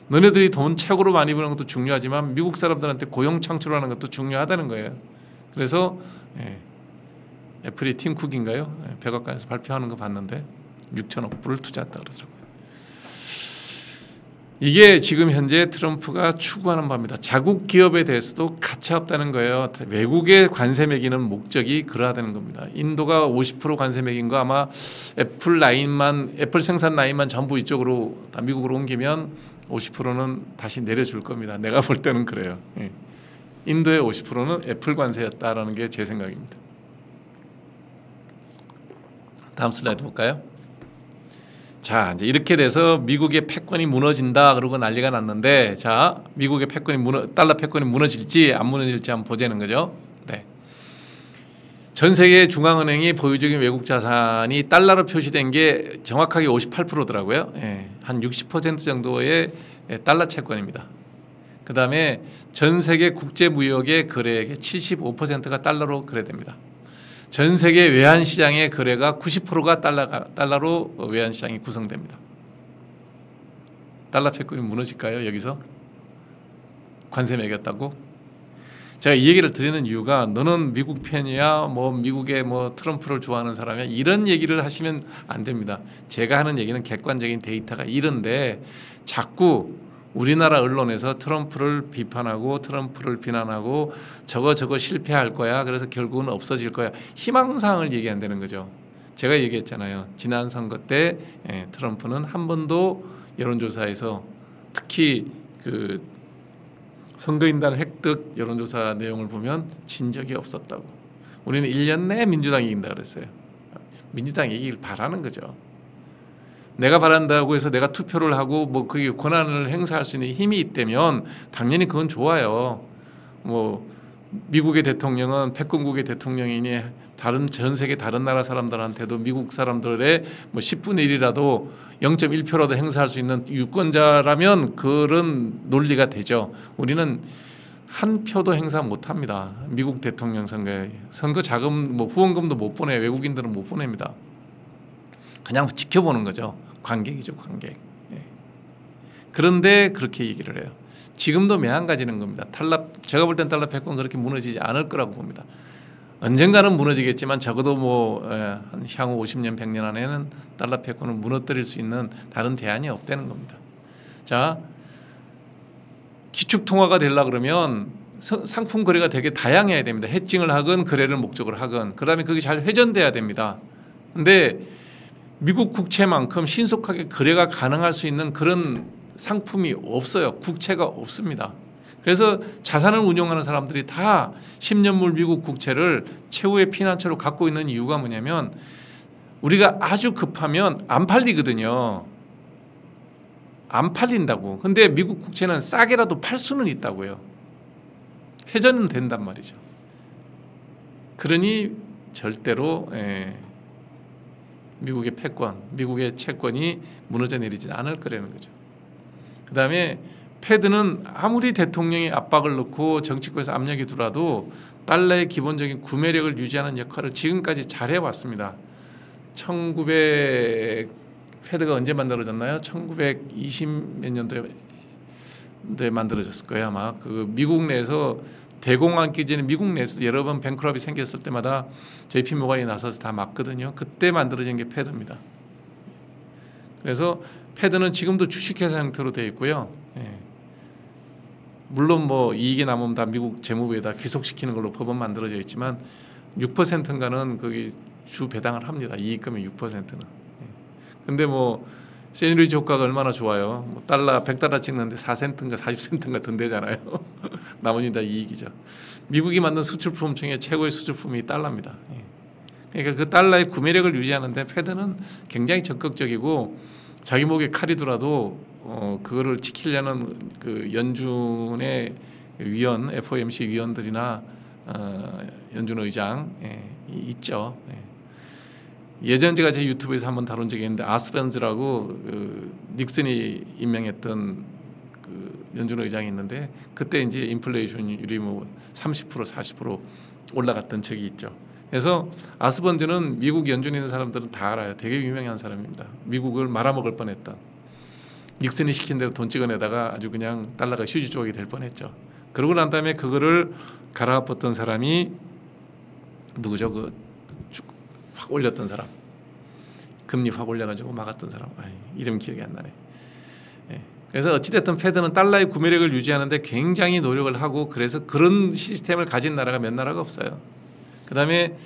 S1: 너네들이 돈 최고로 많이 버는 것도 중요하지만 미국 사람들한테 고용 창출하는 것도 중요하다는 거예요. 그래서 애플이 팀 쿡인가요? 백악관에서 발표하는 거 봤는데 6천억 불을 투자했다 그러더라고요. 이게 지금 현재 트럼프가 추구하는 바입니다. 자국 기업에 대해서도 가차없다는 거예요. 외국에 관세 매기는 목적이 그러하다는 겁니다. 인도가 50% 관세 매긴 거 아마 애플 생산 라인만 전부 이쪽으로 다 미국으로 옮기면 50%는 다시 내려줄 겁니다. 내가 볼 때는 그래요. 인도의 50%는 애플 관세였다라는 게 제 생각입니다. 다음 슬라이드 볼까요? 자, 이제 이렇게 돼서 미국의 패권이 무너진다 그러고 난리가 났는데, 자, 미국의 달러 패권이 무너질지 안 무너질지 한번 보자는 거죠. 네. 전 세계 중앙은행이 보유적인 외국 자산이 달러로 표시된 게 정확하게 58%더라고요. 한 60% 정도의 달러 채권입니다. 그 다음에 전 세계 국제 무역의 거래액의 75%가 달러로 거래됩니다. 전 세계 외환 시장의 거래가 90%가 달러로 외환 시장이 구성됩니다. 달러 패권이 무너질까요? 여기서 관세 매겼다고? 제가 이 얘기를 드리는 이유가 너는 미국 팬이야, 뭐 미국의 뭐 트럼프를 좋아하는 사람이야 이런 얘기를 하시면 안 됩니다. 제가 하는 얘기는 객관적인 데이터가 이런데 자꾸 우리나라 언론에서 트럼프를 비판하고 트럼프를 비난하고 저거 실패할 거야. 그래서 결국은 없어질 거야. 희망사항을 얘기한다는 거죠. 제가 얘기했잖아요. 지난 선거 때 트럼프는 한 번도 여론조사에서 특히 그 선거인단 획득 여론조사 내용을 보면 진 적이 없었다고. 우리는 1년 내에 민주당이 이긴다 그랬어요. 민주당이 이기길 바라는 거죠. 내가 바란다고 해서 내가 투표를 하고 뭐 그게 권한을 행사할 수 있는 힘이 있다면 당연히 그건 좋아요. 뭐 미국의 대통령은 패권국의 대통령이니 전 세계 다른 나라 사람들한테도 미국 사람들의 뭐 10분의 1이라도 0.1표라도 행사할 수 있는 유권자라면 그런 논리가 되죠. 우리는 한 표도 행사 못합니다. 미국 대통령 선거에 선거 자금 뭐 후원금도 못 보내. 외국인들은 못 보냅니다. 그냥 지켜보는 거죠. 관객이죠, 관객. 그런데 그렇게 얘기를 해요. 지금도 매한가지는 겁니다. 제가 볼 땐 달러 패권 그렇게 무너지지 않을 거라고 봅니다. 언젠가는 무너지겠지만 적어도 뭐 향후 50년, 100년 안에는 달러 패권을 무너뜨릴 수 있는 다른 대안이 없다는 겁니다. 자, 기축통화가 되려고 그러면 상품 거래가 되게 다양해야 됩니다. 해칭을 하건 거래를 목적으로 하건 그다음에 그게 잘 회전돼야 됩니다. 근데 미국 국채만큼 신속하게 거래가 가능할 수 있는 그런 상품이 없어요. 국채가 없습니다. 그래서 자산을 운용하는 사람들이 다 10년물 미국 국채를 최후의 피난처로 갖고 있는 이유가 뭐냐면 우리가 아주 급하면 안 팔리거든요. 안 팔린다고. 근데 미국 국채는 싸게라도 팔 수는 있다고요. 회전은 된단 말이죠. 그러니 절대로 미국의 패권, 미국의 채권이 무너져 내리지 않을 거라는 거죠. 그 다음에 패드는 아무리 대통령이 압박을 넣고 정치권에서 압력이 들어와도 달러의 기본적인 구매력을 유지하는 역할을 지금까지 잘 해왔습니다. 패드가 언제 만들어졌나요? 1920 몇 년도에 만들어졌을 거예요. 아마 그 미국 내에서 대공황기 전에 미국 내에서 여러 번 뱅크럽이 생겼을 때마다 JP 모건이 나서서 다 막거든요. 그때 만들어진 게 패드입니다. 그래서 패드는 지금도 주식회사 형태로 되어 있고요. 물론 뭐 이익이 남으면 다 미국 재무부에다 귀속시키는 걸로 법은 만들어져 있지만 6%인가는 거기 주 배당을 합니다. 이익금의 6%는. 근데 뭐 세니리지 효과가 얼마나 좋아요. 뭐 달러 100달러 찍는데 4센트인가 40센트인가 든대잖아요. 나머지 다 이익이죠. 미국이 만든 수출품 중에 최고의 수출품이 달러입니다. 그러니까 그 달러의 구매력을 유지하는데 패드는 굉장히 적극적이고 자기 목에 칼이 들어도 그거를 지키려는 그 연준의 위원, FOMC 위원들이나 연준 의장 있죠. 예전 제가 제 유튜브에서 한번 다룬 적이 있는데 아스벤즈라고 닉슨이 임명했던 그 연준 의장이 있는데 그때 이제 인플레이션율이 뭐 30% 40% 올라갔던 적이 있죠. 그래서 아스번즈는 미국 연준에 있는 사람들은 다 알아요. 되게 유명한 사람입니다. 미국을 말아먹을 뻔했던 닉슨이 시킨 대로 돈 찍어내다가 아주 그냥 달러가 휴지 조각이 될 뻔했죠. 그러고 난 다음에 그거를 갈아엎었던 사람이 누구죠? 확 올렸던 사람, 금리 확 올려가지고 막았던 사람, 이름 기억이 안 나네. 그래서 어찌됐든 패드는 달러의 구매력을 유지하는데 굉장히 노력을 하고 그래서 그런 시스템을 가진 나라가 몇 나라가 없어요. 그 다음에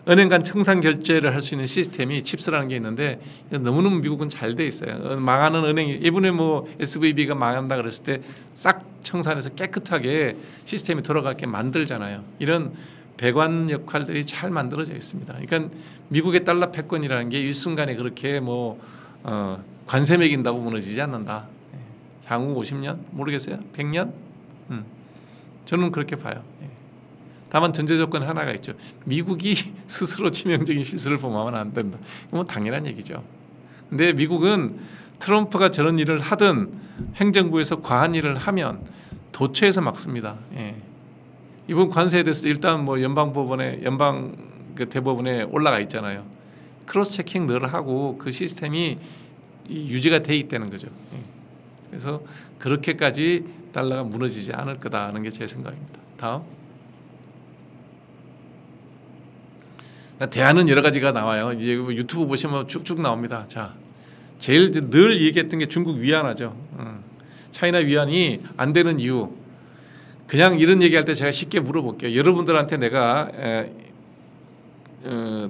S1: 은행 간 청산 결제를 할 수 있는 시스템이 칩스라는 게 있는데 너무너무 미국은 잘 돼 있어요. 망하는 은행이 이번에 뭐 SVB가 망한다 그랬을 때 싹 청산해서 깨끗하게 시스템이 돌아가게 만들잖아요. 이런 배관 역할들이 잘 만들어져 있습니다. 그러니까 미국의 달러 패권이라는 게 일순간에 그렇게 뭐 관세 매긴다고 무너지지 않는다. 향후 50년 모르겠어요. 100년? 저는 그렇게 봐요. 다만 전제 조건 하나가 있죠. 미국이 스스로 치명적인 실수를 범하면 안 된다. 이건 뭐 당연한 얘기죠. 근데 미국은 트럼프가 저런 일을 하든 행정부에서 과한 일을 하면 도처에서 막습니다. 이번 관세에 대해서 일단 뭐 연방 그 대법원에 올라가 있잖아요. 크로스 체킹 늘 하고 그 시스템이 유지가 돼 있다는 거죠. 그래서 그렇게까지 달러가 무너지지 않을 거다는 게 제 생각입니다. 다음. 대안은 여러 가지가 나와요. 이제 유튜브 보시면 쭉쭉 나옵니다. 자, 제일 늘 얘기했던 게 중국 위안화죠. 차이나 위안이 안 되는 이유. 그냥 이런 얘기할 때 제가 쉽게 물어볼게요. 여러분들한테 내가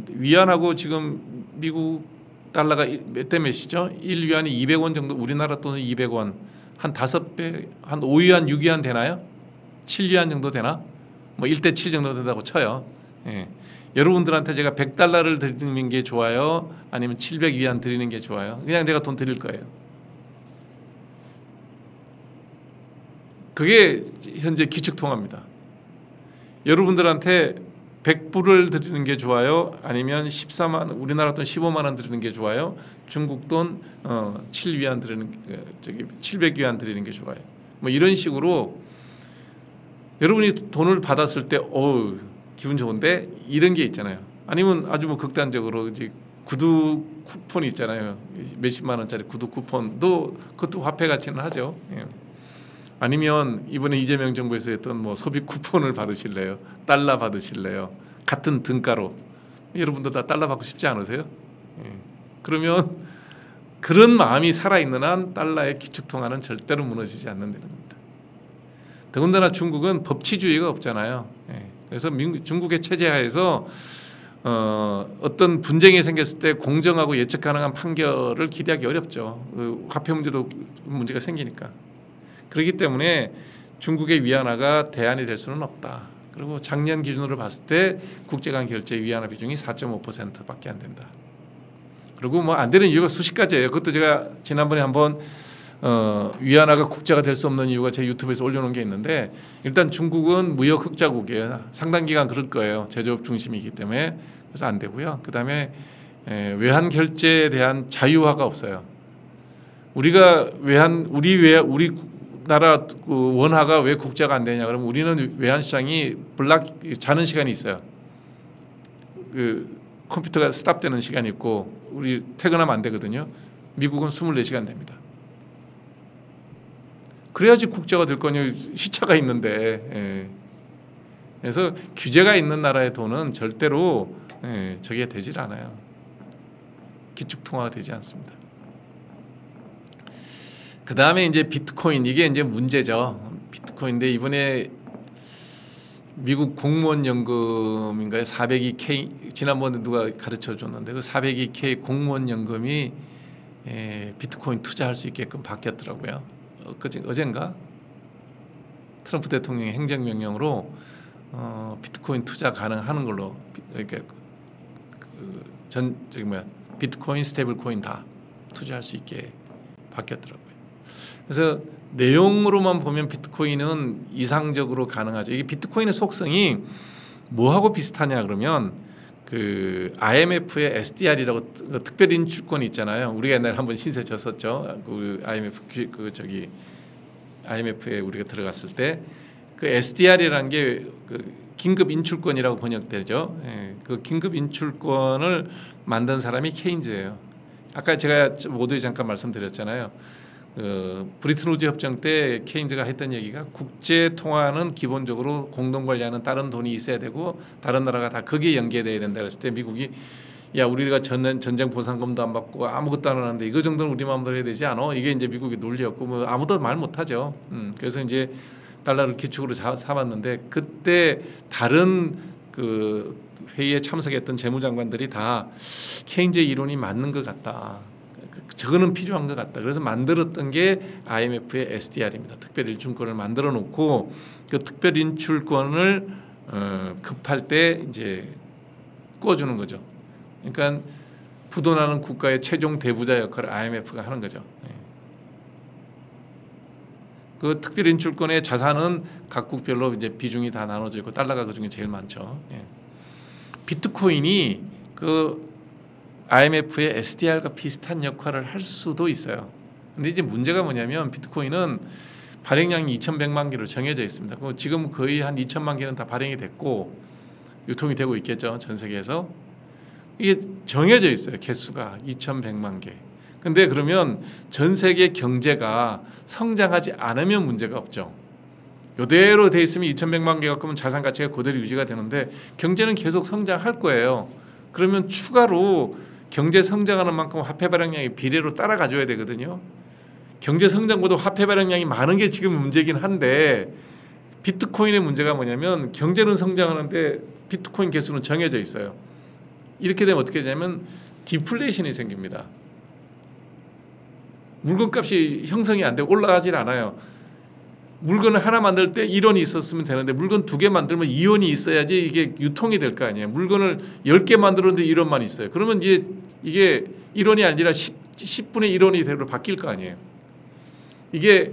S1: 위안하고 지금 미국 달러가 몇 대 몇이죠? 1위안이 200원 정도, 우리나라 돈은 200원. 한 5배, 한 5위안, 6위안 되나요? 7위안 정도 되나? 뭐 1대 7 정도 된다고 쳐요. 여러분들한테 제가 100달러를 드리는 게 좋아요? 아니면 700위안 드리는 게 좋아요? 그냥 내가 돈 드릴 거예요. 그게 현재 기축통화입니다. 여러분들한테 100불을 드리는 게 좋아요? 아니면 14만 우리나라 돈 15만 원 드리는 게 좋아요? 중국 돈 7위안 드리는 700위안 드리는 게 좋아요. 뭐 이런 식으로 여러분이 돈을 받았을 때 기분 좋은데 이런 게 있잖아요. 아니면 아주 뭐 극단적으로 이제 구두 쿠폰이 있잖아요. 몇십만 원짜리 구두 쿠폰도 그것도 화폐 가치는 하죠. 아니면 이번에 이재명 정부에서 했던 뭐 소비 쿠폰을 받으실래요? 달러 받으실래요? 같은 등가로 여러분들 다 달러 받고 싶지 않으세요? 그러면 그런 마음이 살아있는 한 달러의 기축통화는 절대로 무너지지 않는다는 겁니다. 더군다나 중국은 법치주의가 없잖아요. 그래서 중국의 체제 하에서 어떤 분쟁이 생겼을 때 공정하고 예측 가능한 판결을 기대하기 어렵죠. 화폐 문제도 문제가 생기니까. 그렇기 때문에 중국의 위안화가 대안이 될 수는 없다. 그리고 작년 기준으로 봤을 때 국제간 결제 위안화 비중이 4.5%밖에 안 된다. 그리고 뭐 안 되는 이유가 수십 가지예요. 그것도 제가 지난번에 한번 위안화가 국제가 될 수 없는 이유가 제 유튜브에서 올려놓은 게 있는데, 일단 중국은 무역 흑자국이에요. 상당 기간 그럴 거예요. 제조업 중심이기 때문에. 그래서 안 되고요. 그다음에 외환 결제에 대한 자유화가 없어요. 우리가 우리 나라 원화가 왜 국제가 안 되냐 그러면 우리는 외환 시장이 자는 시간이 있어요. 그 컴퓨터가 스탑되는 시간이 있고 우리 퇴근하면 안 되거든요. 미국은 24시간 됩니다. 그래야지 국제가 될 거냐, 시차가 있는데. 예. 그래서 규제가 있는 나라의 돈은 절대로 저게 되질 않아요. 기축통화가 되지 않습니다. 그 다음에 이제 비트코인, 이게 이제 문제죠. 비트코인인데 이번에 미국 공무원 연금인가요? 402K, 지난번에 누가 가르쳐 줬는데 그 402K 공무원 연금이 비트코인 투자할 수 있게끔 바뀌었더라고요. 어젠가 트럼프 대통령의 행정명령으로 비트코인 투자 가능하는 걸로, 이렇게 비트코인, 스테이블코인 다 투자할 수 있게 바뀌었더라고요. 그래서 내용으로만 보면 비트코인은 이상적으로 가능하죠. 이게 비트코인의 속성이 뭐하고 비슷하냐 그러면 그 IMF의 SDR이라고 특별 인출권이 있잖아요. 우리가 옛날에 한번 신세 졌었죠. 그 IMF에 우리가 들어갔을 때 그 SDR이라는 게 그 긴급 인출권이라고 번역되죠. 그 긴급 인출권을 만든 사람이 케인즈예요. 아까 제가 모두에 잠깐 말씀드렸잖아요. 브리튼 우즈 협정 때 케인즈가 했던 얘기가 국제 통화는 기본적으로 공동 관리하는 다른 돈이 있어야 되고 다른 나라가 다 거기에 연계돼야 된다 그랬을 때 미국이 야 우리가 전쟁 보상금도 안 받고 아무것도 안 하는데 이거 정도는 우리 마음대로 해야 되지 않아? 이게 이제 미국의 논리였고 뭐 아무도 말 못하죠. 그래서 이제 달러를 기축으로 삼았는데 그때 다른 그 회의에 참석했던 재무장관들이 다 케인즈의 이론이 맞는 것 같다. 저거는 필요한 것 같다. 그래서 만들었던 게 IMF의 SDR입니다. 특별인출권을 만들어 놓고 그 특별인출권을 급할 때 이제 꾸어주는 거죠. 그러니까 부도나는 국가의 최종 대부자 역할을 IMF가 하는 거죠. 그 특별인출권의 자산은 각국별로 이제 비중이 다 나눠져 있고 달러가 그 중에 제일 많죠. 비트코인이 그 IMF의 SDR과 비슷한 역할을 할 수도 있어요. 근데 이제 문제가 뭐냐면 비트코인은 발행량이 2,100만 개로 정해져 있습니다. 지금 거의 한 2천만 개는 다 발행이 됐고 유통이 되고 있겠죠. 전 세계에서. 이게 정해져 있어요. 개수가 2,100만 개. 근데 그러면 전 세계 경제가 성장하지 않으면 문제가 없죠. 이대로 돼 있으면 2,100만 개 갖고 면 자산 가치가 그대로 유지가 되는데 경제는 계속 성장할 거예요. 그러면 추가로 경제 성장하는 만큼 화폐 발행량이 비례로 따라가줘야 되거든요. 경제 성장보다 화폐 발행량이 많은 게 지금 문제긴 한데 비트코인의 문제가 뭐냐면 경제는 성장하는데 비트코인 개수는 정해져 있어요. 이렇게 되면 어떻게 되냐면 디플레이션이 생깁니다. 물건값이 형성이 안 되고 올라가질 않아요. 물건을 하나 만들 때 1원이 있었으면 되는데 물건 2개 만들면 2원이 있어야지 이게 유통이 될 거 아니에요. 물건을 10개 만들었는데 1원만 있어요. 그러면 이게 1원이 아니라 10분의 1원이 되로 바뀔 거 아니에요. 이게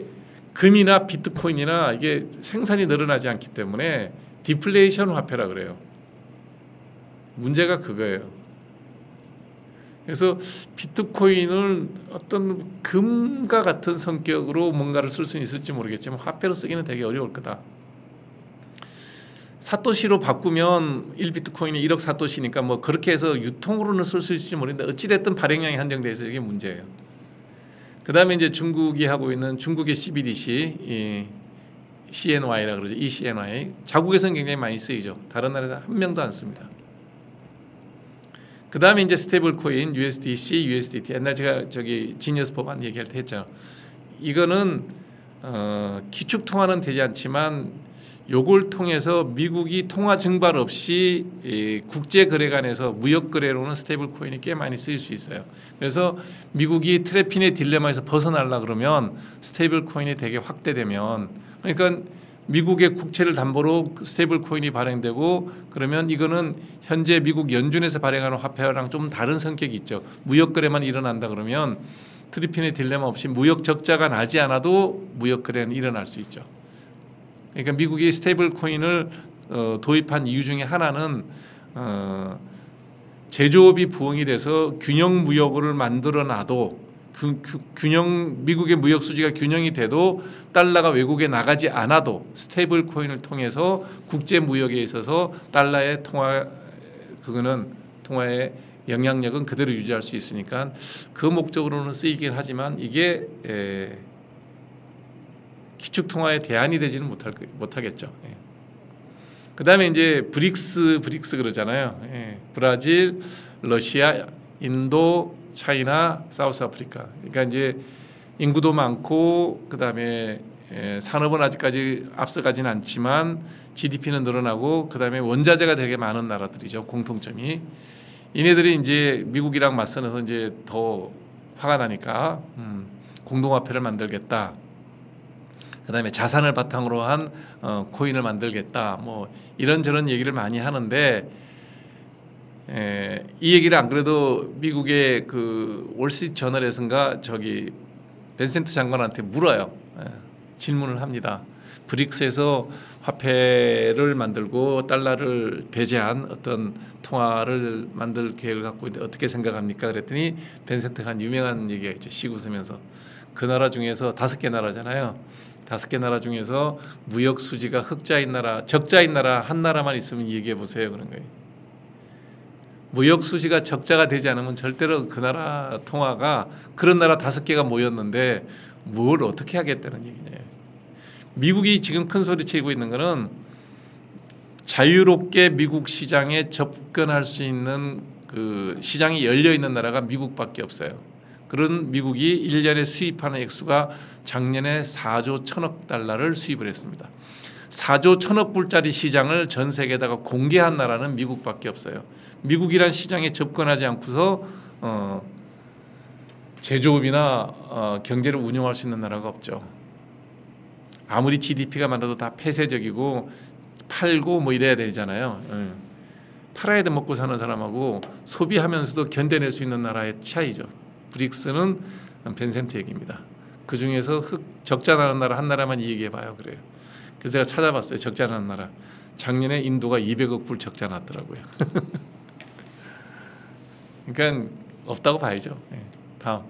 S1: 금이나 비트코인이나 이게 생산이 늘어나지 않기 때문에 디플레이션 화폐라 그래요. 문제가 그거예요. 그래서 비트코인을 어떤 금과 같은 성격으로 뭔가를 쓸 수는 있을지 모르겠지만 화폐로 쓰기는 되게 어려울 거다. 사토시로 바꾸면 1비트코인이 1억 사토시니까 뭐 그렇게 해서 유통으로는 쓸 수 있을지 모르겠는데 어찌됐든 발행량이 한정돼 있어서 이게 문제예요. 그 다음에 이제 중국이 하고 있는 중국의 CBDC, CNY라 그러죠. ECNY. 자국에서는 굉장히 많이 쓰이죠. 다른 나라에는 한 명도 안 씁니다. 그 다음에 이제 스테이블 코인, USDC, USDT. 옛날 제가 지니어스 법안 얘기할 때 했죠. 이거는 기축 통화는 되지 않지만 요걸 통해서 미국이 통화 증발 없이 국제 거래관에서 무역 거래로는 스테이블 코인이 꽤 많이 쓰일 수 있어요. 그래서 미국이 트래핀의 딜레마에서 벗어나려 그러면 스테이블 코인이 되게 확대되면, 그러니까 미국의 국채를 담보로 스테이블 코인이 발행되고, 그러면 이거는 현재 미국 연준에서 발행하는 화폐랑 좀 다른 성격이 있죠. 무역 거래만 일어난다 그러면 트래핀의 딜레마 없이 무역 적자가 나지 않아도 무역 거래는 일어날 수 있죠. 그러니까 미국이 스테이블 코인을 도입한 이유 중에 하나는 제조업이 부흥이 돼서 균형 무역을 만들어 놔도 미국의 무역 수지가 균형이 돼도 달러가 외국에 나가지 않아도 스테이블 코인을 통해서 국제 무역에 있어서 달러의 통화의 영향력은 그대로 유지할 수 있으니까 그 목적으로는 쓰이긴 하지만 이게 기축 통화의 대안이 되지는 못하겠죠. 그다음에 이제 브릭스 그러잖아요. 브라질, 러시아, 인도, 차이나, 사우스 아프리카. 그러니까 이제 인구도 많고 그다음에 산업은 아직까지 앞서가지는 않지만 GDP는 늘어나고 그다음에 원자재가 되게 많은 나라들이죠. 공통점이. 이네들이 이제 미국이랑 맞서서 이제 더 화가 나니까 공동화폐를 만들겠다. 그다음에 자산을 바탕으로 한 코인을 만들겠다. 뭐 이런저런 얘기를 많이 하는데 이 얘기를 안 그래도 미국의 그 월스트리트 저널에선가 저기 벤센트 장관한테 물어요. 질문을 합니다. 브릭스에서 화폐를 만들고 달러를 배제한 어떤 통화를 만들 계획을 갖고 있는데 어떻게 생각합니까? 그랬더니 벤센트가 한 유명한 얘기가 있죠. 씩 웃으면서 그 나라 중에서 5개 나라잖아요. 5개 나라 중에서 무역 수지가 흑자인 나라, 적자인 나라 한 나라만 있으면 얘기해 보세요. 그런 거예요. 무역 수지가 적자가 되지 않으면 절대로 그 나라 통화가 그런 나라 5개가 모였는데 뭘 어떻게 하겠다는 얘기냐. 미국이 지금 큰 소리 치고 있는 거는 자유롭게 미국 시장에 접근할 수 있는 그 시장이 열려 있는 나라가 미국밖에 없어요. 그런 미국이 1년에 수입하는 액수가 작년에 4조 1천억 달러를 수입을 했습니다. 4조 1천억 불짜리 시장을 전 세계에다가 공개한 나라는 미국밖에 없어요. 미국이란 시장에 접근하지 않고서 제조업이나 경제를 운영할 수 있는 나라가 없죠. 아무리 GDP가 많아도 다 폐쇄적이고 팔고 뭐 이래야 되잖아요. 팔아야 돼 먹고 사는 사람하고 소비하면서도 견뎌낼 수 있는 나라의 차이죠. 브릭스는 벤센트 얘기입니다. 그 중에서 적자 나는 나라 한 나라만 얘기해봐요. 그래요. 그래서 제가 찾아봤어요. 적자 나는 나라. 작년에 인도가 200억 불 적자 났더라고요. 그러니까 없다고 봐야죠. 다음.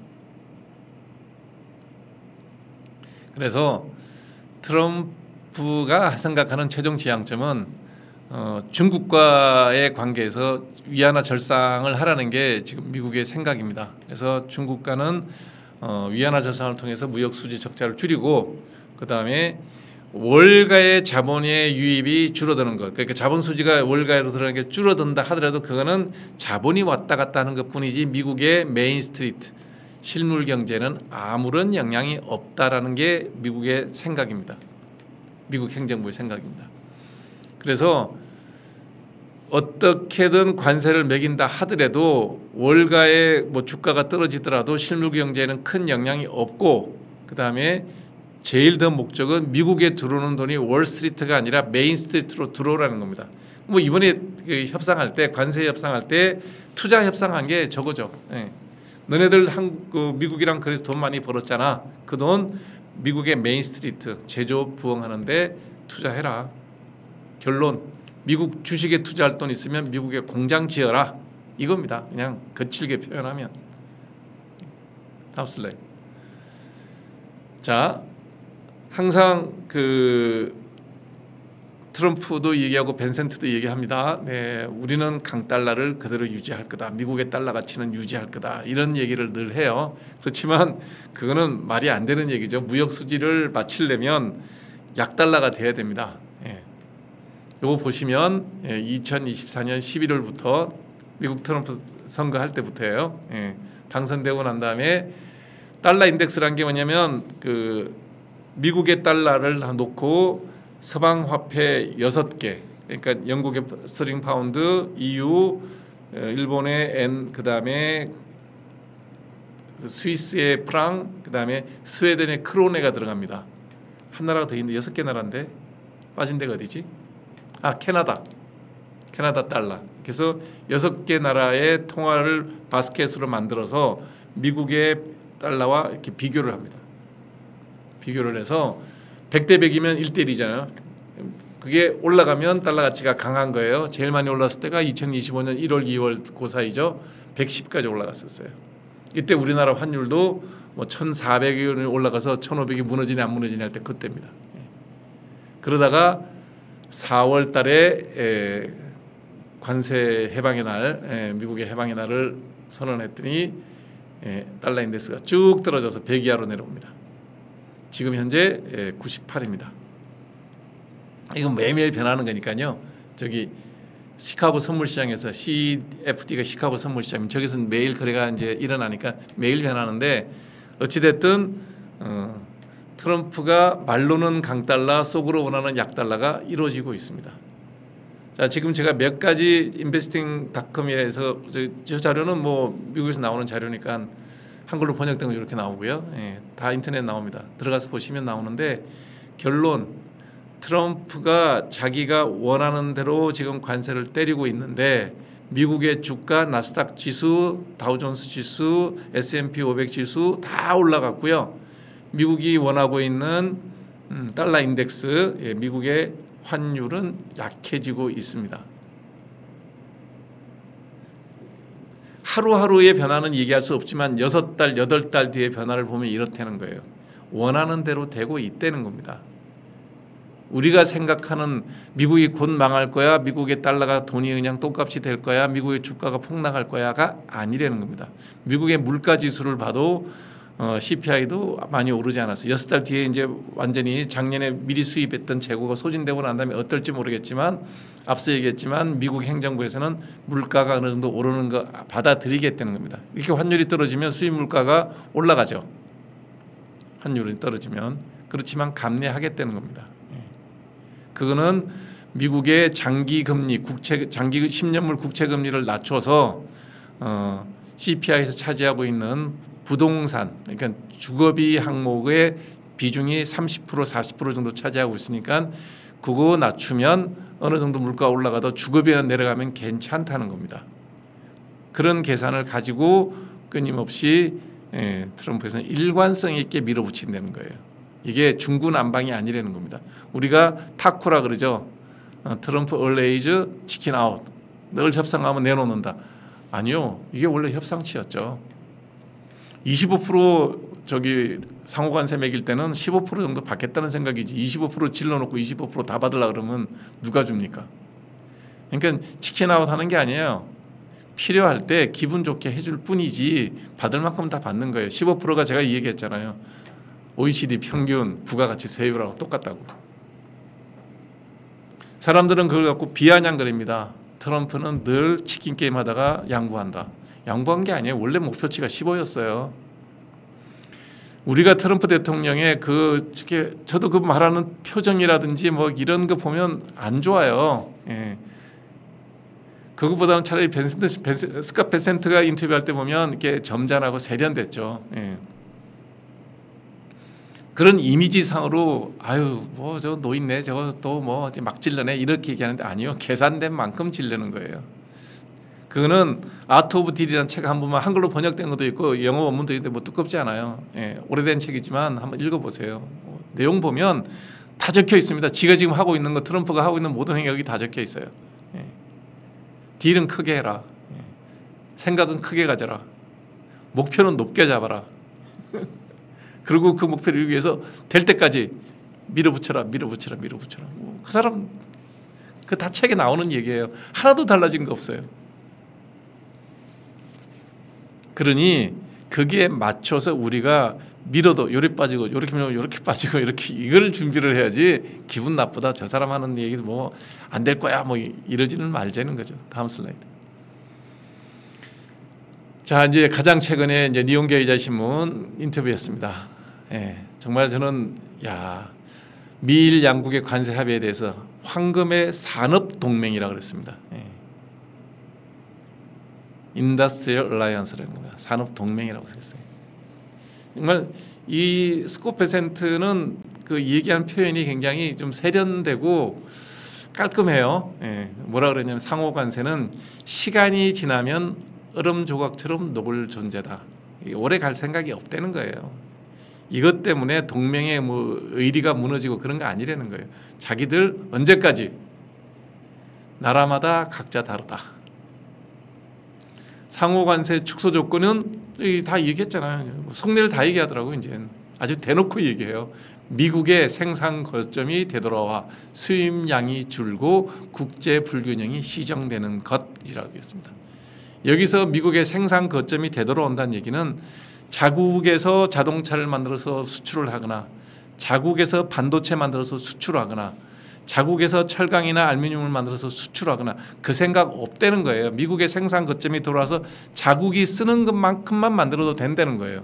S1: 그래서 트럼프가 생각하는 최종 지향점은 중국과의 관계에서 위안화 절상을 하라는 게 지금 미국의 생각입니다. 그래서 중국과는 위안화 절상을 통해서 무역 수지 적자를 줄이고 그다음에 월가의 자본의 유입이 줄어드는 것. 그러니까 자본 수지가 월가로 들어가는 게 줄어든다 하더라도 그거는 자본이 왔다 갔다 하는 것뿐이지 미국의 메인 스트리트 실물 경제는 아무런 영향이 없다라는 게 미국의 생각입니다. 미국 행정부의 생각입니다. 그래서 어떻게든 관세를 매긴다 하더라도 월가의 뭐 주가가 떨어지더라도 실물 경제에는 큰 영향이 없고 그다음에 제일 더 목적은 미국에 들어오는 돈이 월스트리트가 아니라 메인 스트리트로 들어오라는 겁니다. 뭐 이번에 그 협상할 때 관세 협상할 때 투자 협상한 게 저거죠. 너네들 미국이랑 그래서 돈 많이 벌었잖아. 그 돈 미국의 메인 스트리트 제조업 부흥하는데 투자해라. 결론 미국 주식에 투자할 돈 있으면 미국에 공장 지어라. 이겁니다. 그냥 거칠게 표현하면. 다음 슬라이드. 자, 항상 그 트럼프도 얘기하고 벤센트도 얘기합니다. 네, 우리는 강달러를 그대로 유지할 거다. 미국의 달러 가치는 유지할 거다. 이런 얘기를 늘 해요. 그렇지만 그거는 말이 안 되는 얘기죠. 무역 수지를 마치려면 약달러가 돼야 됩니다. 요거 보시면 2024년 11월부터 미국 트럼프 선거할 때부터예요. 당선되고 난 다음에 달러 인덱스란 게 뭐냐면 그 미국의 달러를 놓고 서방 화폐 6개, 그러니까 영국의 스터링 파운드, EU, 일본의 엔, 그다음에 스위스의 프랑, 그다음에 스웨덴의 크로네가 들어갑니다. 한 나라가 더 있는데 6개 나라인데 빠진 데가 어디지? 캐나다 달러. 그래서 6개 나라의 통화를 바스켓으로 만들어서 미국의 달러와 이렇게 비교를 합니다. 비교를 해서 100대 100이면 1대1이잖아요. 그게 올라가면 달러 가치가 강한 거예요. 제일 많이 올랐을 때가 2025년 1월, 2월 그 사이죠. 110까지 올라갔었어요. 이때 우리나라 환율도 뭐 1,400원이 올라가서 1,500이 무너지니 안 무너지니 할 때 그때입니다. 그러다가 4월 달에 관세 해방의 날, 미국의 해방의 날을 선언했더니 달러 인덱스가 쭉 떨어져서 100 이하로 내려옵니다. 지금 현재 98입니다. 이건 매일매일 변하는 거니까요. 저기 시카고 선물시장에서 CFD가 시카고 선물시장, 저기서는 매일 거래가 이제 일어나니까 매일 변하는데 어찌됐든 트럼프가 말로는 강달러, 속으로 원하는 약달러가 이루어지고 있습니다. 자, 지금 제가 몇 가지 investing.com에서 저 자료는 뭐 미국에서 나오는 자료니까 한글로 번역된 거 이렇게 나오고요. 다 인터넷 나옵니다. 들어가서 보시면 나오는데 결론, 트럼프가 자기가 원하는 대로 지금 관세를 때리고 있는데 미국의 주가, 나스닥 지수, 다우존스 지수, S&P 500 지수 다 올라갔고요. 미국이 원하고 있는 달러 인덱스, 미국의 환율은 약해지고 있습니다. 하루하루의 변화는 얘기할 수 없지만 6달, 8달 뒤의 변화를 보면 이렇다는 거예요. 원하는 대로 되고 있다는 겁니다. 우리가 생각하는 미국이 곧 망할 거야, 미국의 달러가 돈이 그냥 똥값이 될 거야, 미국의 주가가 폭락할 거야가 아니라는 겁니다. 미국의 물가 지수를 봐도 CPI도 많이 오르지 않았어요. 6달 뒤에 이제 완전히 작년에 미리 수입했던 재고가 소진되고 난 다음에 어떨지 모르겠지만 앞서 얘기했지만 미국 행정부에서는 물가가 어느 정도 오르는 거 받아들이겠다는 겁니다. 이렇게 환율이 떨어지면 수입 물가가 올라가죠. 환율이 떨어지면. 그렇지만 감내하겠다는 겁니다. 그거는 미국의 장기 금리, 장기 10년물 국채 금리를 낮춰서 CPI에서 차지하고 있는 부동산, 그러니까 주거비 항목의 비중이 30% 40% 정도 차지하고 있으니까 그거 낮추면 어느 정도 물가 올라가도 주거비는 내려가면 괜찮다는 겁니다. 그런 계산을 가지고 끊임없이 트럼프에서는 일관성 있게 밀어붙인다는 거예요. 이게 중구난방이 아니라는 겁니다. 우리가 타코라 그러죠. 트럼프 얼레이즈 치킨 아웃. 늘 협상하면 내놓는다. 아니요. 이게 원래 협상치였죠. 25% 저기 상호관세 매길 때는 15% 정도 받겠다는 생각이지 25% 질러놓고 25% 다 받으려고 그러면 누가 줍니까? 그러니까 치킨 아웃 하는 게 아니에요. 필요할 때 기분 좋게 해줄 뿐이지 받을 만큼 다 받는 거예요. 15%가 제가 이 얘기했잖아요. OECD 평균 부가가치 세율하고 똑같다고. 사람들은 그걸 갖고 비아냥거립니다. 트럼프는 늘 치킨 게임 하다가 양보한다. 양보한 게 아니에요. 원래 목표치가 15였어요. 우리가 트럼프 대통령의 저도 그 말하는 표정이라든지 뭐 이런 거 보면 안 좋아요. 그거보다는 차라리 스캇 베센트가 인터뷰할 때 보면 이렇게 점잖하고 세련됐죠. 그런 이미지상으로 아유 뭐 저 노인네 저거 또 뭐 막 질러내 이렇게 얘기하는데 아니요. 계산된 만큼 질르는 거예요. 그거는 아트 오브 딜이라는 책 한 번만 한글로 번역된 것도 있고 영어 원문도 있는데 뭐 두껍지 않아요. 오래된 책이지만 한번 읽어보세요. 내용 보면 다 적혀 있습니다. 지가 지금 하고 있는 거 트럼프가 하고 있는 모든 행역이 다 적혀 있어요. 딜은 크게 해라. 생각은 크게 가져라. 목표는 높게 잡아라. 그리고 그 목표를 이루기 위해서 될 때까지 밀어붙여라. 그 사람 그 다 책에 나오는 얘기예요. 하나도 달라진 거 없어요. 그러니 거기에 맞춰서 우리가 밀어도 요래 빠지고 요렇게 밀면 요렇게 빠지고 이렇게 이걸 준비를 해야지 기분 나쁘다 저 사람 하는 얘기도 뭐 안 될 거야 뭐 이러지는 말자는 거죠. 다음 슬라이드. 자 이제 가장 최근에 이제 니혼게이자 신문 인터뷰했습니다. 정말 저는 미일 양국의 관세 합의에 대해서 황금의 산업 동맹이라고 그랬습니다. 인더스트리얼 얼라이언스라는 겁니다. 산업 동맹이라고 썼어요. 정말 이 스코페센트는 그 얘기한 표현이 굉장히 좀 세련되고 깔끔해요. 뭐라 그러냐면 상호 관세는 시간이 지나면 얼음 조각처럼 녹을 존재다. 오래 갈 생각이 없다는 거예요. 이것 때문에 동맹의 뭐 의리가 무너지고 그런 거 아니라는 거예요. 자기들 언제까지 나라마다 각자 다르다. 상호 관세 축소 조건은 다 얘기했잖아요. 속내를 다 얘기하더라고요. 이제 아주 대놓고 얘기해요. 미국의 생산 거점이 되돌아와 수입량이 줄고 국제 불균형이 시정되는 것이라고 했습니다. 여기서 미국의 생산 거점이 되돌아온다는 얘기는 자국에서 자동차를 만들어서 수출을 하거나 자국에서 반도체 만들어서 수출하거나 자국에서 철강이나 알루미늄을 만들어서 수출하거나 그 생각 없다는 거예요. 미국의 생산 거점이 돌아와서 자국이 쓰는 것만큼만 만들어도 된다는 거예요.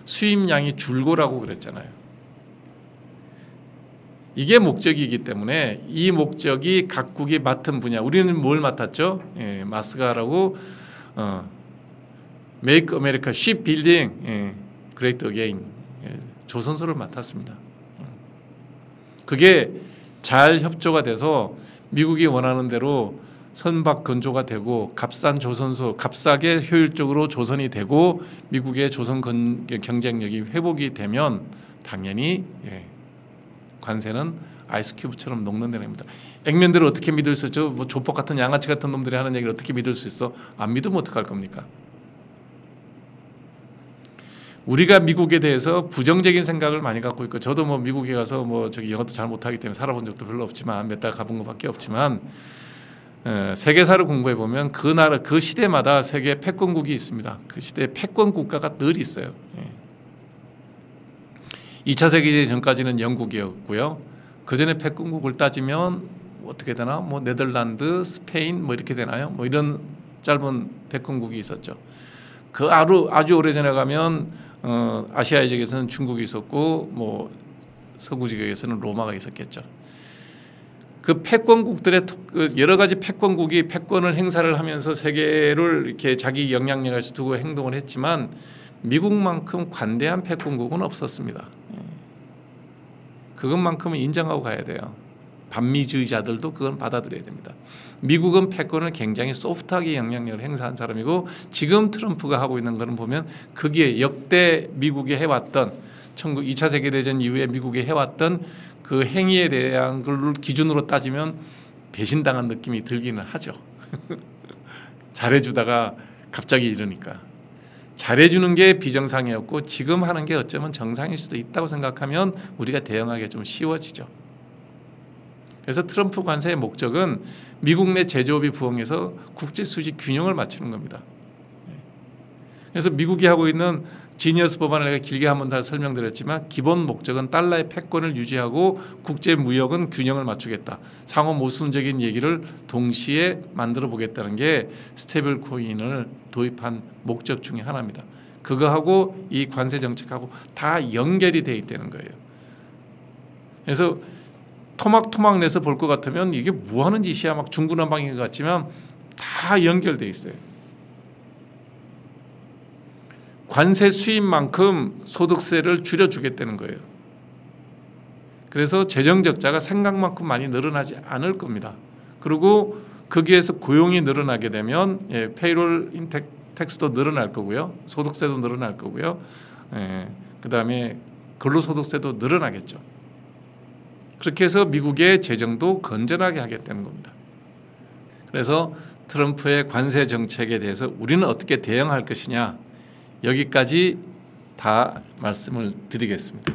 S1: 수입량이 줄고라고 그랬잖아요. 이게 목적이기 때문에 이 목적이 각국이 맡은 분야, 우리는 뭘 맡았죠? 마스가라고 Make America Shipbuilding Great Again 조선소를 맡았습니다. 그게 잘 협조가 돼서 미국이 원하는 대로 선박 건조가 되고 값싼 조선소, 값싸게 효율적으로 조선이 되고 미국의 조선 경쟁력이 회복이 되면 당연히 관세는 아이스 큐브처럼 녹는다는 겁니다. 액면들을 어떻게 믿을 수 있죠? 뭐 조폭 같은 양아치 같은 놈들이 하는 얘기를 어떻게 믿을 수 있어? 안 믿으면 어떡할 겁니까? 우리가 미국에 대해서 부정적인 생각을 많이 갖고 있고, 저도 뭐 미국에 가서 뭐 저기 영어도 잘 못하기 때문에 살아본 적도 별로 없지만 몇 달 가본 것밖에 없지만 세계사를 공부해 보면 그 나라 그 시대마다 세계 패권국이 있습니다. 그 시대 패권 국가가 늘 있어요. 2차 세계대전 전까지는 영국이었고요. 그 전에 패권국을 따지면 어떻게 되나? 뭐 네덜란드, 스페인 뭐 이렇게 되나요? 뭐 이런 짧은 패권국이 있었죠. 그 아주 오래 전에 가면 아시아 지역에서는 중국이 있었고 뭐 서구 지역에서는 로마가 있었겠죠. 그 패권국들의 여러 가지 패권국이 패권을 행사를 하면서 세계를 이렇게 자기 영향력을 두고 행동을 했지만 미국만큼 관대한 패권국은 없었습니다. 그것만큼은 인정하고 가야 돼요. 반미주의자들도 그건 받아들여야 됩니다. 미국은 패권을 굉장히 소프트하게 영향력을 행사한 사람이고 지금 트럼프가 하고 있는 거는 보면 그게 역대 미국이 해왔던 2차 세계대전 이후에 미국이 해왔던 그 행위에 대한 걸 기준으로 따지면 배신당한 느낌이 들기는 하죠. 잘해주다가 갑자기 이러니까. 잘해주는 게 비정상이었고 지금 하는 게 어쩌면 정상일 수도 있다고 생각하면 우리가 대응하기가 좀 쉬워지죠. 그래서 트럼프 관세의 목적은 미국 내 제조업이 부흥해서 국제 수지 균형을 맞추는 겁니다. 그래서 미국이 하고 있는 지니어스 법안을 내가 길게 한번 다 설명드렸지만 기본 목적은 달러의 패권을 유지하고 국제 무역은 균형을 맞추겠다. 상호 모순적인 얘기를 동시에 만들어 보겠다는 게 스테이블 코인을 도입한 목적 중에 하나입니다. 그거하고 이 관세 정책하고 다 연결이 돼 있다는 거예요. 그래서 토막토막 내서 볼 것 같으면 이게 뭐 하는 짓이야 막 중구난방인 것 같지만 다 연결돼 있어요. 관세 수입만큼 소득세를 줄여주겠다는 거예요. 그래서 재정 적자가 생각만큼 많이 늘어나지 않을 겁니다. 그리고 거기에서 고용이 늘어나게 되면 페이롤 텍스도 늘어날 거고요. 소득세도 늘어날 거고요. 그다음에 근로소득세도 늘어나겠죠. 그렇게 해서 미국의 재정도 건전하게 하겠다는 겁니다. 그래서 트럼프의 관세 정책에 대해서 우리는 어떻게 대응할 것이냐 여기까지 다 말씀을 드리겠습니다.